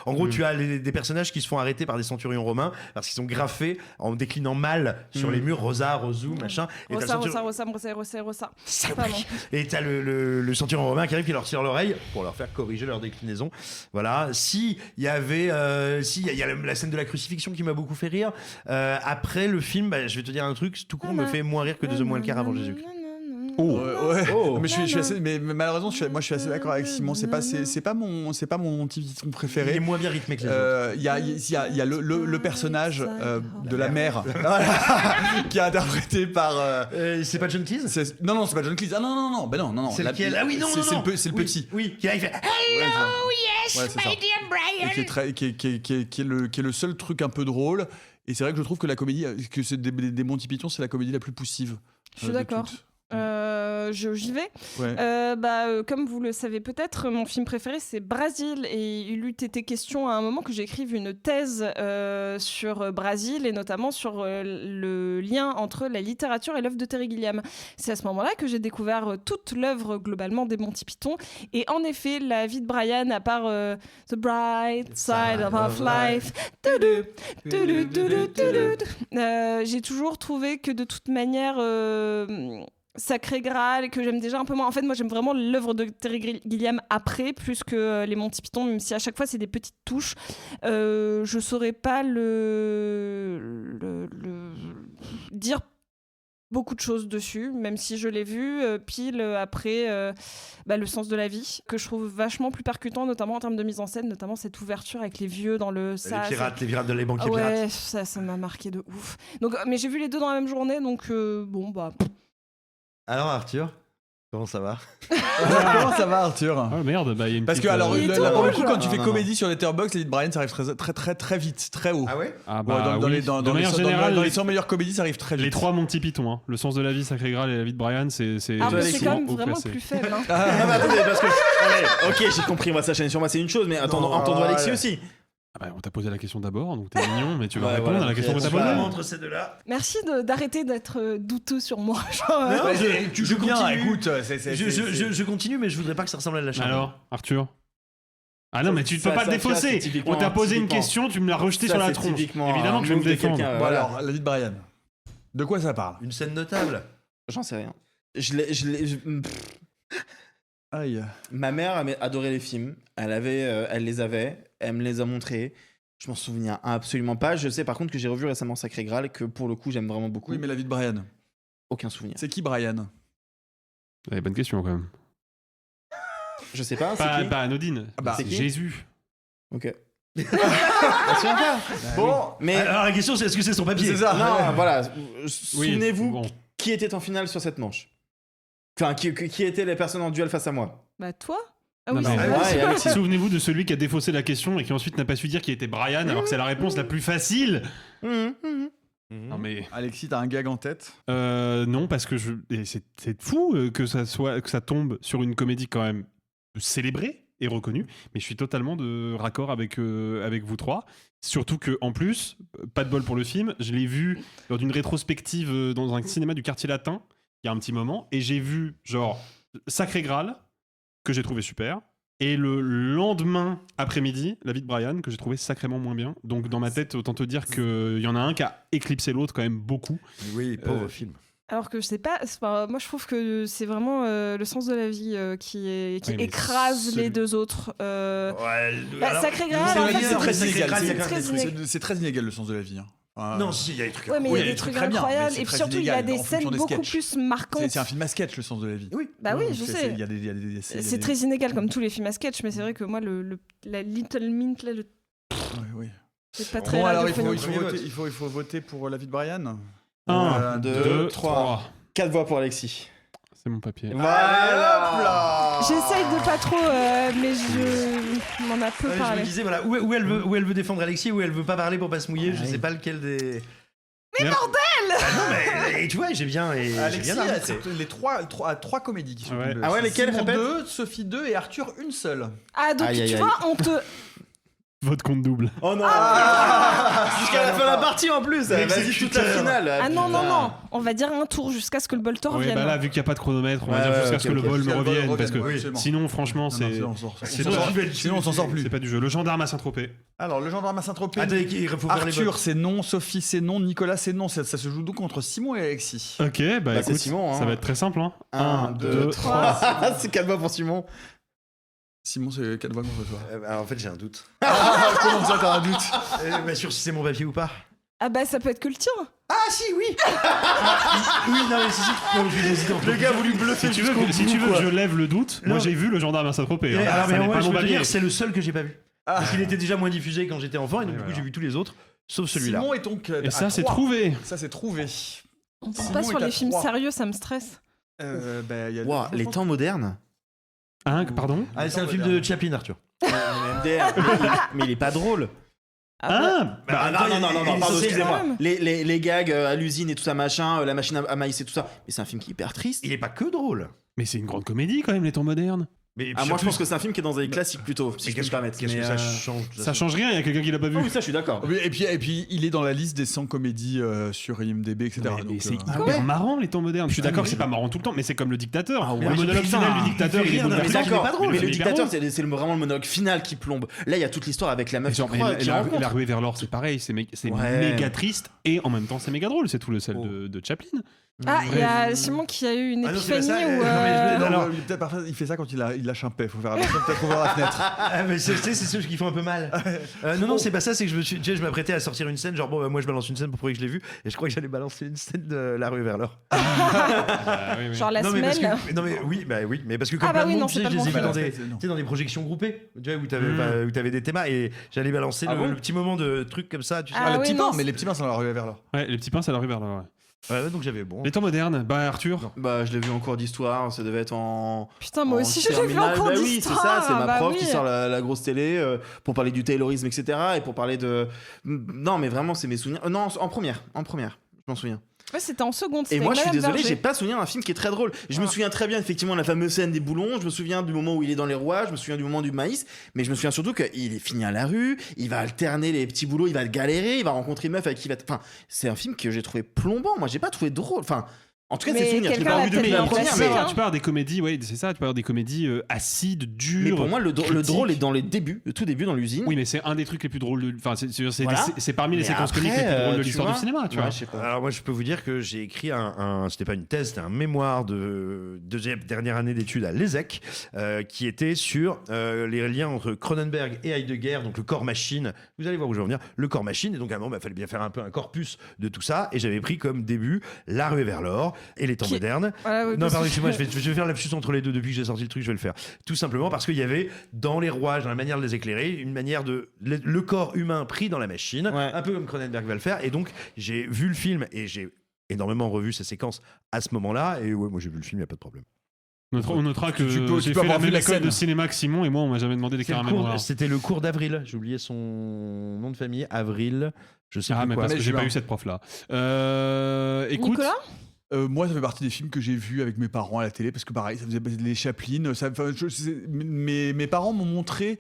En gros, tu as des personnages qui se font arrêter par des centurions romains parce qu'ils sont graffés en déclinant mal sur les murs, Rosa, Rosou, machin. Et t'as le Rosa, centurion- Rosa. Saloperie. Et t'as le centurion romain qui arrive, qui leur tire l'oreille pour leur faire corriger leur déclinaison. Voilà. Si il y avait, il y a la scène de la crucifixion qui m'a beaucoup fait rire. Après le film, bah, je vais te dire un truc, tout court me fait moins rire que 2 moins le quart avant Jésus-Christ. Oh. Ouais. Oh. Mais je suis assez, mais malheureusement, moi je suis assez d'accord avec Simon. C'est pas mon Monty Python Il est préféré. moins bien rythmé que les autres. Il y a le personnage de la mère qui est interprété par. C'est pas John Cleese Non, c'est pas John Cleese. Ah non. Ben non. C'est lequel? Ah oui, non, c'est non. c'est le Oui, petit. Oui, qui arrive, il fait Ouais, c'est ça. Et qui est le seul truc un peu drôle. Et c'est vrai que je trouve que la comédie, que c'est des Monty Python, c'est la comédie la plus poussive. Je suis d'accord. J'y vais. Ouais. Comme vous le savez peut-être, mon film préféré c'est Brasil et il eût été question à un moment que j'écrive une thèse sur Brasil et notamment sur le lien entre la littérature et l'œuvre de Terry Gilliam. C'est à ce moment-là que j'ai découvert toute l'œuvre globalement des Monty Python et en effet la vie de Brian à part The Bright Side of Life, j'ai toujours trouvé que de toute manière Sacré Graal, que j'aime déjà un peu moins. En fait, moi, j'aime vraiment l'œuvre de Terry Gilliam après, plus que les Monty Python, même si à chaque fois, c'est des petites touches. Je saurais pas dire beaucoup de choses dessus, même si je l'ai vu pile après Le Sens de la vie, que je trouve vachement plus percutant, notamment en termes de mise en scène, notamment cette ouverture avec les vieux dans le... Les pirates de les banquiers ouais, pirates. ça m'a marqué de ouf. Donc, mais j'ai vu les deux dans la même journée, donc Alors Arthur, comment ça va? Comment ça va, Arthur? Ah merde, il y a une Parce que petite, alors, Il est là, pour le tout coup, rouge. quand tu fais Non, comédie sur Letterboxd, les Brian, ça arrive très vite, très haut. Ah ouais? Ah Ouais, dans oui. les, De manière générale, dans les 100 meilleures comédies, ça arrive très vite. les 3 Monty Python, hein. Le Sens de la vie, Sacré Graal et la vie de Brian, c'est Alors que c'est souvent quand même haut vraiment classé. plus faible. Hein. Ah, mais attendez, parce que. Allez, ok, j'ai compris, moi, ça chaîne sur moi, c'est une chose, mais entendons Alexis aussi. Ah bah, on t'a posé la question d'abord, donc t'es mignon, mais tu vas Ouais, répondre voilà, à la question ok, que t'as voilà. posée. Entre ces deux-là. Merci d'arrêter d'être douteux sur moi. Genre, Non, Tu je joues bien, continue. écoute. Je continue, mais je voudrais pas que ça ressemble à de la chaîne. Alors, Arthur? Ah non, mais tu ne peux Ça, pas te ça, défausser. c'est typiquement- On t'a posé une typiquement. question, tu me l'as rejeté Ça, sur la c'est tronche. typiquement Évidemment un que je vais me move de défendre. quelqu'un, Bon, alors, la vie de Brian. De quoi ça parle? Une scène notable. J'en sais rien. Je- Aïe. Ma mère adorait les films. Elle les avait. Elle me les a montrés. Je m'en souviens absolument pas. Je sais par contre que j'ai revu récemment Sacré Graal, que pour le coup j'aime vraiment beaucoup. Oui, mais la vie de Brian. Aucun souvenir. C'est qui Brian? Ouais, bonne question quand même. Je sais pas. C'est qui Pas anodine. Ah bah, c'est c'est qui Jésus. Ok. Je me souviens pas. Bon, mais Alors la question c'est est-ce que c'est son papier? C'est ça. non, voilà. Oui, Souvenez-vous bon. qui était en finale sur cette manche. Enfin, qui étaient les personnes en duel face à moi. Bah toi? Ah Non, oui, mais- c'est Ouais, vrai. et Alexis. Souvenez-vous de celui qui a défaussé la question et qui ensuite n'a pas su dire qu'il était Brian, alors que c'est la réponse la plus facile. Non mais Alexis, t'as un gag en tête? non, parce que c'est fou que ça tombe sur une comédie quand même célébrée et reconnue, mais je suis totalement de raccord avec vous trois. Surtout que en plus, pas de bol pour le film, je l'ai vu lors d'une rétrospective dans un cinéma du Quartier Latin il y a un petit moment, et j'ai vu genre Sacré Graal que j'ai trouvé super. Et le lendemain après-midi, La vie de Brian, que j'ai trouvé sacrément moins bien. Donc dans ma tête, autant te dire qu'il y en a un qui a éclipsé l'autre quand même beaucoup. Oui, pauvre film. Alors que je sais pas, moi je trouve que c'est vraiment Le Sens de la vie qui Oui, mais écrase les deux autres. Sacré Graal, C'est en fait, très c'est inégal. très C'est très inégal le sens de la vie. Hein. Enfin, Non, si, il y a des trucs. Ouais, mais Oui, il y a des des trucs trucs très bien, incroyables. mais c'est Et puis très surtout, il y a inégal des en fonction scènes des beaucoup sketchs. plus marquantes. c'est un film à sketch, le sens de la vie. Oui. Bah oui, je sais. Il y a des C'est très inégal comme tous les films à sketch, mais c'est vrai que moi, la Little Mint, là, Oui. c'est pas très Bon, alors radiophonique. il faut voter pour La vie de Brian. 1, 2, 2, 3. 3. 4 voix pour Alexis. C'est mon papier. Voilà. J'essaye de pas trop, mais je m'en a peu Je me parlé. disais voilà où elle veut défendre Alexis, où elle veut pas parler pour pas se mouiller. Je sais pas lequel des. Mais bordel! Non mais et tu vois j'ai bien Alexis, arbitré. c'est les trois comédies qui sont Ouais. tombées. Ah ouais, lesquelles, Simon répète 2, Sophie 2 et Arthur une seule. Ah, donc Aïe, aïe, tu aïe. vois, on te. Vote compte double. Oh non. Jusqu'à la fin de la partie en plus. Vas-y toute la finale. Ah non, non, putain. non, on va dire un tour jusqu'à ce que le bolter Oui, revienne. bah là, vu qu'il n'y a pas de chronomètre, on va Ouais, dire ouais, jusqu'à ok, ce que le ok. bol me Jusqu'à le bol revienne. revienne, Parce que oui, absolument. sinon, franchement, c'est. On s'en sort plus. C'est pas du jeu. Le gendarme à Saint-Tropez. Alors, le gendarme à Saint-Tropez. Attendez, il faut faire les Arthur, votes. c'est non. Sophie, c'est non. Nicolas, c'est non. Ça se joue donc entre Simon et Alexis. Ok, bah Bah, c'est écoute, Simon, hein. ça va être très simple. 1, 2, 3. C'est 4 voix pour Simon. Simon, c'est 4 voix contre toi. Alors, en fait j'ai un doute. Comment ça, t'as un doute? Bah sûr si c'est mon papier ou pas. Ah bah ça peut être que le tien. Ah si oui. Oui non mais si. Non, je suis hésité entre Le gars a voulu bluffer. Si tu veux que je lève le doute, moi Non. j'ai vu le gendarme à Saint-Tropez. Mais, alors, Ça mais n'est moi, pas je mon peux te papier. dire, c'est le seul que j'ai pas vu. Parce qu'il était déjà moins diffusé quand j'étais enfant et donc Ouais, du coup voilà. j'ai vu tous les autres sauf celui-là. Simon est donc. Et à ça, c'est 3. trouvé. Ça, c'est trouvé. On pense Simon pas sur est à les films 3. sérieux, ça me stresse. Bah, y a Wow, les temps modernes. Hein, pardon? Ah, c'est un film de Chaplin Arthur. MDR. Mais il est pas drôle. Ah, Bah, non, pardon, excusez-moi. quand même. Les gags à l'usine et tout ça, machin, la machine à maïs et tout ça. Mais c'est un film qui est hyper triste. Il est pas que drôle. mais c'est une grande comédie quand même, les temps modernes. Mais Ah, moi, je pense que c'est un film qui est dans les classiques plutôt, si je peux me permettre. Qu'est-ce Mais, que ça euh, change Ça change rien, il y a quelqu'un qui l'a pas vu. ah oui, ça, je suis d'accord. Et puis, il est dans la liste des 100 comédies sur IMDb, etc. Mais Donc, c'est euh, hyper marrant les temps modernes. Je suis d'accord mais que c'est pas marrant tout le temps, mais c'est comme le dictateur. Ah ouais. Le monologue Putain, final du il dictateur, fait il est rire, non, mais Mais bouleversant. d'accord, pas drôle, mais le il est dictateur, drôle. c'est vraiment le monologue final qui plombe. Là, il y a toute l'histoire avec la meuf Mais qui rencontre. la ruée vers l'or, c'est pareil, c'est Ouais. méga triste et en même temps c'est méga drôle. C'est tout le sel de Chaplin. Ah, il y a Simon qui a eu une Ah non, c'est pas épiphanie ça, où. non, mais non, alors- peut-être parfois, il fait ça quand il lâche un paix. Faut faire attention, peut-être ouvrir la fenêtre. Ah, mais c'est ceux qui font un peu mal. Non, c'est pas ça, c'est que je m'apprêtais à sortir une scène, genre bon, bah, moi je balance une scène pour prouver que je l'ai vue, et je crois que j'allais balancer une scène de La Rue vers l'or. Genre la non, mais semaine. parce que, non, mais oui, mais parce que comme Ah bah plein de oui, monde, non, tu c'est sais, pas je le les ai bon vus dans film. des, Non. tu sais, dans des projections groupées, tu vois, où t'avais des thémas, et j'allais balancer Ah bon le petit moment de trucs comme ça, tu sais. Ah les oui, petits non, pains, mais les petits pains, ça leur arrive vers l'or. Ouais, les petits pains, ça la rue vers l'or. Ouais. Ouais, donc j'avais bon. Les temps modernes, bah Arthur. Bah, je l'ai vu en cours d'histoire, ça devait être en. Putain, moi en aussi, je l'ai vu en terminale. cours Bah oui, c'est d'histoire. ça, c'est ma bah prof oui. qui sort la grosse télé pour parler du taylorisme, etc. Et pour parler de. Non, mais vraiment, c'est mes souvenirs. Non, en première, je m'en souviens. Ouais, c'était en seconde. Et c'était moi, je suis Madame désolé, Berger. j'ai pas souvenir d'un film qui est très drôle. Je me Ah. souviens très bien, effectivement, de la fameuse scène des boulons. Je me souviens du moment où il est dans les rouages. Je me souviens du moment du maïs. Mais je me souviens surtout qu'il est fini à la rue. Il va alterner les petits boulots. Il va galérer. Il va rencontrer une meuf avec qui il va. Enfin, c'est un film que j'ai trouvé plombant. Moi, j'ai pas trouvé drôle. Enfin, en tout cas, Mais c'est souvenir. Je l'ai quelqu'un pas l'a vu depuis peut-être la bien première. placé, Mais, hein. Tu peux avoir des comédies, ouais, c'est ça. Tu peux avoir des comédies acides, dures. mais pour moi, le critiques. drôle est dans les débuts, le tout début dans l'usine. Oui, mais c'est un des trucs les plus drôles. Enfin, c'est Voilà. parmi les Mais séquences après, comiques les plus drôles de tu l'histoire vois, du cinéma, tu ouais, vois. je sais pas. Alors moi je peux vous dire que j'ai écrit c'était pas une thèse, c'était un mémoire de deuxième dernière année d'études à l'ESSEC qui était sur les liens entre Cronenberg et Heidegger, donc le corps machine. Vous allez voir où je veux en venir. Le corps machine, et donc à un moment il fallait bien faire un peu un corpus de tout ça, et j'avais pris comme début La Ruée vers l'or et les temps modernes. Voilà, oui, Non, parce pardon, que- excuse-moi, je vais faire l'absus entre les deux. Depuis que j'ai sorti le truc, je vais le faire. Tout simplement parce qu'il y avait dans les rouages, dans la manière de les éclairer, une manière de le corps humain pris dans la machine, Ouais. un peu comme Cronenberg va le faire. Et donc j'ai vu le film et j'ai énormément revu ces séquences à ce moment-là. Et ouais, moi j'ai vu le film, il n'y a pas de problème. On notera que Tu peux j'ai fait avoir la vu même la école scène. de cinéma que Simon et moi, on m'a jamais demandé d'écrire un mémoire. C'était le cours d'Avril. J'ai oublié son nom de famille. Avril. Je sais Ah, plus mais quoi. parce que j'ai juin. pas eu cette prof-là. Écoute. Nicolas Moi, ça fait partie des films que j'ai vus avec mes parents à la télé, parce que pareil, ça faisait les Chaplin. Mes parents m'ont montré.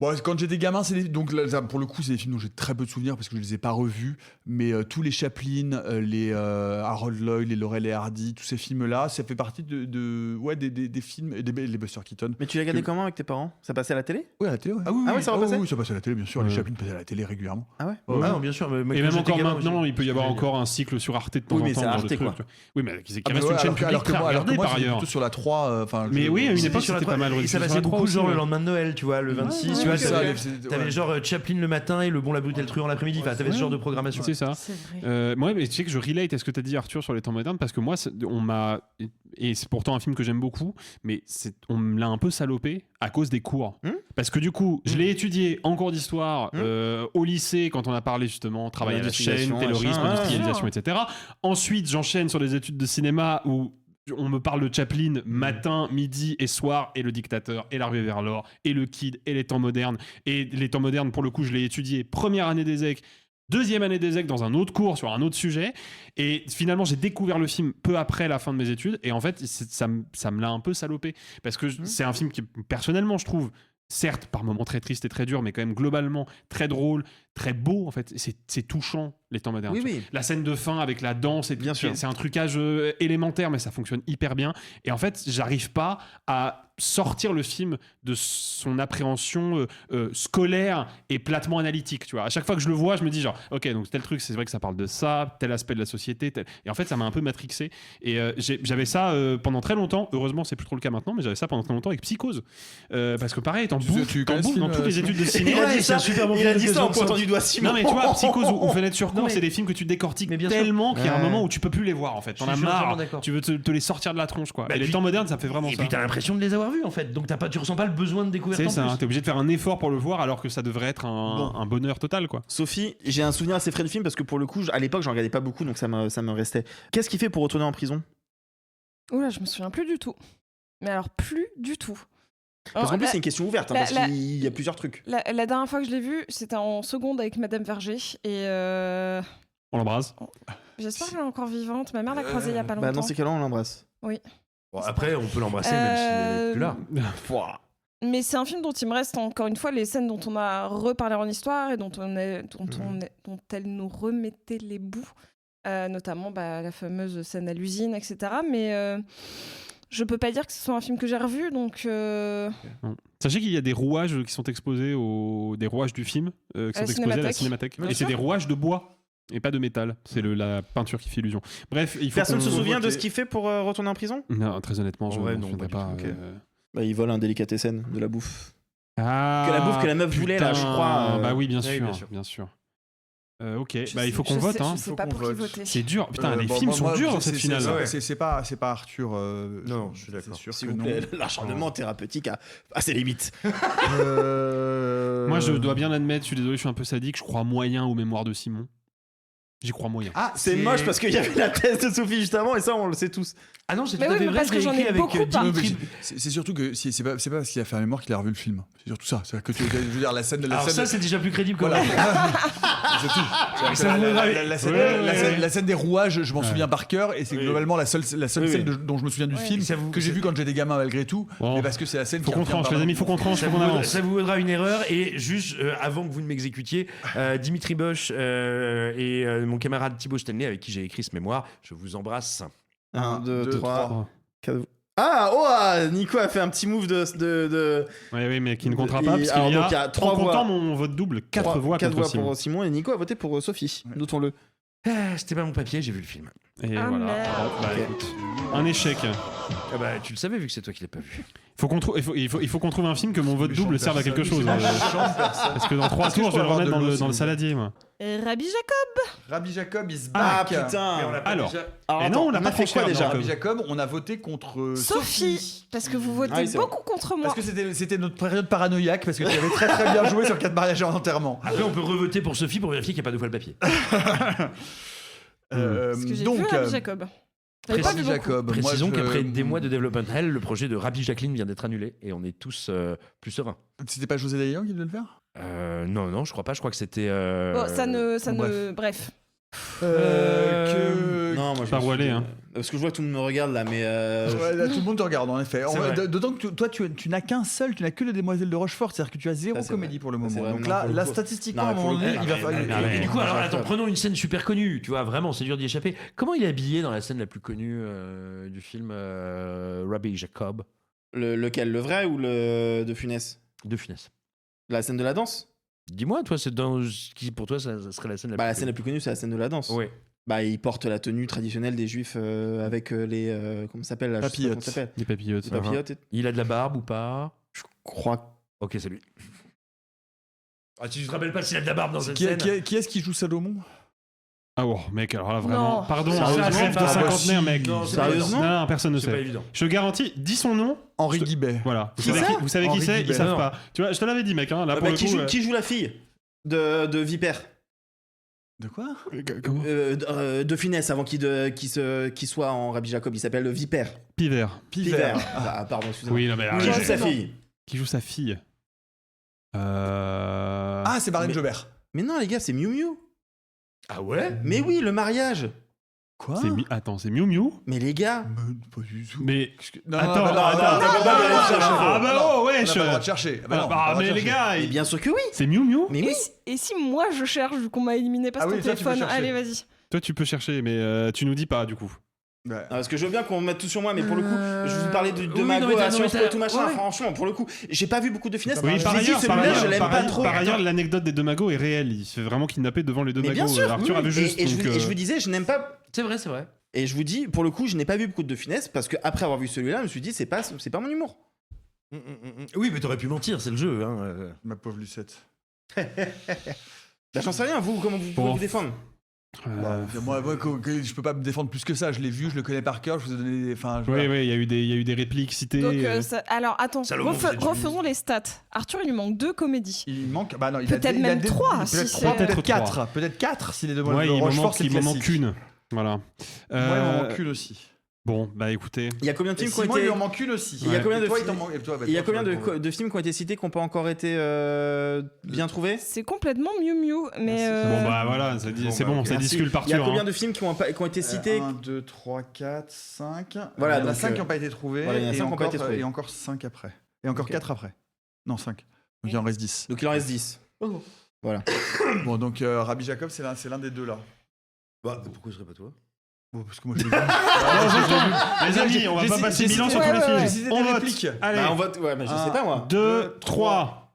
Bon, quand j'étais gamin, donc là, pour le coup, c'est des films dont j'ai très peu de souvenirs parce que je les ai pas revus. Mais tous les Chaplin, les Harold Lloyd, les Laurel et Hardy, tous ces films-là, ça fait partie des films, et les Buster Keaton. Mais tu l'as regardé comment avec tes parents? Ça passait à la télé? Oui, à la télé, ouais. Ah oui, ça repassait oui, ça passait à la télé, bien sûr. Ouais. Les Chaplin passaient à la télé régulièrement. Ah ouais? Ah non, bien sûr. Mais Et quand même j'étais encore gamin, maintenant, aussi, il peut y avoir je- encore un cycle sur Arte de temps Oui, en mais temps. c'est genre Arte, de trucs. quoi. Oui, mais qui Ah, reste une chaîne publique très alors regardée que moi, par c'était ailleurs. plutôt sur la 3. Mais oui, à une C'était époque, sur la c'était pas mal. Et ça sur la passait 3 beaucoup, aussi, genre ouais. le lendemain de Noël, tu vois, le 26. ouais, Tu vois, ok, t'avais genre Chaplin le matin et Le Bon, la brute et le truand l'après-midi. Enfin, t'avais ce genre de programmation. C'est ça. C'est vrai. Moi, mais tu sais que je relate à ce que tu as dit, Arthur, sur les temps modernes, parce que moi, on m'a. Et c'est pourtant un film que j'aime beaucoup, mais on me l'a un peu salopé à cause des cours. Parce que du coup, je l'ai étudié en cours d'histoire au lycée, quand on a parlé justement travail à la chaîne, L'investigation, taylorisme, machin, industrialisation, etc. Ensuite, j'enchaîne sur des études de cinéma où on me parle de Chaplin matin, midi et soir, et le dictateur, et la ruée vers l'or, et le kid, et les temps modernes. Et les temps modernes, pour le coup, je l'ai étudié première année d'ESSEC, deuxième année d'ESSEC dans un autre cours sur un autre sujet. Et finalement, j'ai découvert le film peu après la fin de mes études. Et en fait, ça me l'a un peu salopé. Parce que c'est un film qui, personnellement, je trouve, certes, par moments très triste et très dur, mais quand même globalement très drôle, très beau. En fait, c'est touchant, les temps modernes. Oui, tu vois. oui. La scène de fin avec la danse, et Bien sûr. c'est un trucage élémentaire, mais ça fonctionne hyper bien. Et en fait, j'arrive pas à sortir le film de son appréhension scolaire et platement analytique. Tu vois, à chaque fois que je le vois, je me dis genre, ok, donc tel truc, c'est vrai que ça parle de ça, tel aspect de la société, et en fait, ça m'a un peu matrixé. Et j'avais ça pendant très longtemps. Heureusement, c'est plus trop le cas maintenant, mais j'avais ça pendant très longtemps avec Psychose, parce que pareil, t'en bouffes connais ce dans film, toutes les études de cinéma. Il a dit ça, super bon il a film dit ça en d'occasion. pointant du doigt Simon. Non mais tu vois, Psychose ou Fenêtre sur Non, cour, mais- c'est des films que tu décortiques Mais bien sûr. tellement qu'il y a un Ouais. moment où tu peux plus les voir en fait. T'en Je as suis entièrement marre. d'accord. Tu veux te les sortir de la tronche quoi. Bah, Et les puis- temps modernes, ça fait vraiment Et ça. puis t'as l'impression de les avoir vus en fait. Donc tu ressens pas le besoin de découvrir C'est en ça, plus. t'es obligé de faire un effort pour le voir alors que ça devrait être un bonheur total quoi. Sophie, j'ai un souvenir assez frais du film parce que pour le coup, à l'époque, j'en regardais pas beaucoup, donc ça me restait. Qu'est-ce qu'il fait pour retourner en prison? Oula, je me souviens plus du tout. Mais alors, plus du tout. Parce qu'en plus, la- c'est une question ouverte, hein, la- parce la- qu'il y a plusieurs trucs. la dernière fois que je l'ai vu, c'était en seconde avec Madame Verger. Et On l'embrasse. j'espère qu'elle est encore vivante. Ma mère l'a croisée il y a pas longtemps. Bah, dans ces cas-là, on l'embrasse. Bon, après, on peut l'embrasser même si elle est plus là. Mais c'est un film dont il me reste encore une fois les scènes dont on a reparlé en histoire et dont elle nous remettait les bouts. Notamment la fameuse scène à l'usine, etc. Mais je peux pas dire que ce soit un film que j'ai revu, donc... Sachez qu'il y a des rouages qui sont exposés des rouages du film qui sont exposés à la Cinémathèque. Bien Et c'est sûr. des rouages de bois et pas de métal. C'est la peinture qui fait illusion. Bref, il faut Personne qu'on- se souvient de voter. ce qu'il fait pour retourner en prison? Non, très honnêtement, je En vrai, ne non, souviendrai pas pas. du tout, ok. Bah, il vole un délicatessen, de la bouffe. Ah, Que la bouffe que la meuf voulait, là, je crois, Bah oui, bien oui, sûr, bien sûr. bien sûr. Ok, Je bah il faut qu'on je vote. sais, Hein. je sais Faut pas qu'on pour qui vote. voter. C'est dur. Putain, les Bon, films sont moi, durs dans c'est- cette c'est- finale. c'est pas Arthur. Non, je suis d'accord. C'est sûr S'il que vous non. plaît, l'acharnement thérapeutique à ses limites. Moi, je dois bien l'admettre, je suis désolé, je suis un peu sadique. Je crois moyen aux mémoires de Simon. J'y crois moyen. Ah, C'est moche parce qu'il y avait la thèse de Sophie juste avant, et ça, on le sait tous. Ah non, c'est tout Mais à oui, fait mais vrai. parce que je l'ai j'en ai écrit avec beaucoup pas. Dimitri. C'est surtout que c'est pas parce qu'il a fait la mémoire qu'il a revu le film. C'est surtout ça. C'est que je veux dire la scène de Alors ça, c'est déjà plus crédible que voilà. moi. C'est tout. C'est-à-dire Ça que vous la ravi- scène- Ouais, la ouais, scène- ouais. la scène des rouages, je m'en souviens par cœur et c'est Oui. globalement la seule Oui, scène oui. dont je me souviens du Ouais. film Ça vous- que j'ai vu quand j'étais gamin malgré tout. Bon. Mais parce que c'est la scène Faut qui qu'on revient tranche, par- les amis, faut qu'on tranche, faut qu'on avance. Ça vous vaudra une erreur. Et juste avant que vous ne m'exécutiez, Dimitri Bosch et mon camarade Thibaut Stanley, avec qui j'ai écrit ce mémoire, je vous embrasse. 1, 2, 3. 3. Nico a fait un petit move de Oui, mais qui ne comptera pas, parce Alors, qu'il y donc, il y a, a trois en comptant voix. mon vote double, 4 voix 4 contre voix Simon. pour Simon, et Nico a voté pour Sophie. Notons-le. C'était pas mon papier, j'ai vu le film. Et Ah, voilà. merde. Bon, bah, Ok. écoute, un échec. Ah bah, tu le savais vu que c'est toi qui l'as pas vu. Il faut qu'on trouve un film que mon vote double serve à quelque chose. Parce que dans 3 Est-ce que tours, je je vais peux le avoir remettre de dans l'eau, le s'il vous saladier, moi. Et Rabbi Jacob. Rabbi Jacob is Ah back. putain. Alors, Alors, Et attends, non, on l'a pas fait tranché, quoi Rabbi déjà Jacob. Rabbi Jacob, on a voté contre Sophie. Parce que vous votez Ah oui, c'est vrai. beaucoup contre moi. Parce que c'était notre période paranoïaque parce que tu avais très très bien joué sur 4 mariages et un enterrement. Après, on peut revoter pour Sophie pour vérifier qu'il n'y a pas deux fois le papier. Parce que j'ai donc, vu Rabbi Jacob. J'avais pas Rabbi vu beaucoup. Jacob. moi, Précisons je- qu'après des mois de développement hell, le projet de Rabbi Jacqueline vient d'être annulé et on est tous plus sereins. C'était pas José Dayan qui devait le faire Non, je crois pas. Je crois que c'était. Bon, ça ne... bref. Bref. Non, moi je Par me où suis- aller, hein. Parce que je vois que tout le monde me regarde là, mais. Ouais, là, tout le monde te regarde en effet. C'est vrai. D'autant que toi tu n'as qu'un seul, tu n'as que les Demoiselles de Rochefort, c'est-à-dire que tu as zéro Ça, c'est comédie vrai. pour le Ça, c'est moment. vrai, Donc non, là, pour le là coup. statistiquement, Non, à un mais pour moment le donné, coup, il va mais- falloir. Et du coup, alors attends, prenons une scène super connue. Tu vois, vraiment, c'est dur d'y échapper. Comment il est habillé dans la scène la plus connue du film Rabbi Jacob Lequel? Le vrai ou le de Funès? de Funès? La scène de la danse? Dis-moi, toi, c'est dans qui pour toi ça serait la scène la Bah, la plus scène la plus connue, c'est la scène de la danse. connue. Ouais. Bah, il porte la tenue traditionnelle des juifs avec les. Comment ça s'appelle là? Je sais pas comment Papillotes. ça s'appelle. Les papillotes. Les papillotes. Il a de la barbe ou pas? Je crois. Ok, c'est lui. Ah, tu te rappelles pas s'il a de la barbe dans cette Qui scène? est-ce qui joue Salomon Ah oh, mec, alors là, vraiment. Non. Pardon, Sérieusement, un rêve de pas cinquantenaire, mec. Non, c'est Sérieusement pas Non, personne ne C'est pas sait. évident. Je te garantis, dis son nom. Henri Je- Guibet. Voilà. Qui ça Vous savez qui Henri c'est? Ils Guibet. savent Non. pas. Tu vois, je te l'avais dit, mec. Hein, là, pour le coup, qui joue la fille de Vipère? De quoi Comment De Funès avant qu'il soit en Rabbi Jacob. Il s'appelle Vipère. Piver. Pivert. Ah, pardon, excusez-moi. Oui, non, mais. Qui euh, joue sa c'est bon. fille? Qui joue sa fille Ah, c'est Marlène Mais- Jobert. Mais non, les gars, c'est Miu Miu. Ah ouais? Mais oui, le mariage. Quoi Attends, c'est Miu Miu. Mais les gars. Pas du tout. Mais. Non, Attends, non, non, attends, non, attends, non, attends, non, non, attends, non, ah non, bah non, oh, on n'a wesh. pas le droit de chercher. Ah bah non, on a pas le droit de mais les chercher. gars, Mais bien sûr que oui. c'est Miu Miu. Mais oui. Et si moi je cherche vu qu'on m'a éliminé par Ah ton oui, ça, tu peux téléphone? chercher. Allez, vas-y. Toi, tu peux chercher, mais tu nous dis pas, du coup. Ouais. Non, parce que je veux bien qu'on mette tout sur moi, mais pour le coup, je vous parlais de oui, Mago non, mais à t'as- Sciences Po non, mais et tout machin. ouais. Franchement, pour le coup, j'ai pas vu beaucoup de finesse. Oui, Je par vous ai dit, ailleurs, celui-là, je l'aime pas trop. par ailleurs, l'anecdote des deux magots est réelle. Il se fait vraiment kidnapper devant les deux Mais bien magots. sûr. Arthur oui. avait juste. Et je donc, vous disais, je n'aime pas. C'est vrai, c'est vrai. Et je vous dis, pour le coup, je n'ai pas vu beaucoup de finesse parce que après avoir vu celui-là, je me suis dit, c'est pas mon humour. Oui, mais t'aurais pu mentir, c'est le jeu. Hein. Ma pauvre Lucette. Bah, j'en sais rien, vous, comment vous pouvez Bon. vous défendre? Moi, je peux pas me défendre plus que ça. Je l'ai vu, je le connais par cœur. Je vous ai donné des. Enfin, Oui, il y a eu des répliques citées. Donc, alors attends, Salomon, vous êtes refaisons les stats. Arthur, il lui manque 2 comédies. Il manque. Bah non, il Peut-être a, il a même des- 3, Peut-être si 3, c'est- peut-être Peut-être 4. Peut-être 4 si les deux Ouais, de il Rochefort, c'est m'en manque classique. une. Voilà. Moi, il m'en manque une aussi. Bon, bah écoutez. Il y a combien de Et films qui ont Simon, il été. lui en manque une aussi. Il y a combien de Et toi, films- il t'en manque- et toi, bah, Il y a toi, combien tu vas le de films qui ont été cités qui n'ont pas encore été bien trouvés? C'est complètement Miu Miu, mais Bon, bah voilà, c'est bon, ok. ça Merci. discute par Il y a Arthur. combien hein. de films qui ont été cités? 1, 2, 3, 4, 5. Voilà, il y en a donc, 5 qui n'ont pas été trouvés. voilà, il y en a et 5 qui n'ont pas encore, été trouvés. Et encore 5 après. Et encore Ok. 4 après. Non, 5. Donc il en reste 10. Donc il en reste 10. Bon, donc Rabbi Jacob, c'est l'un des deux là. Bah, pourquoi ce serait pas toi? Bon, parce que moi je l'ai vu. Les amis, on va pas passer bilan sur tous les ouais, films. J'ai cité On des vote. répliques. Allez, Bah, on vote. Ouais, mais je sais pas moi. 2, 3.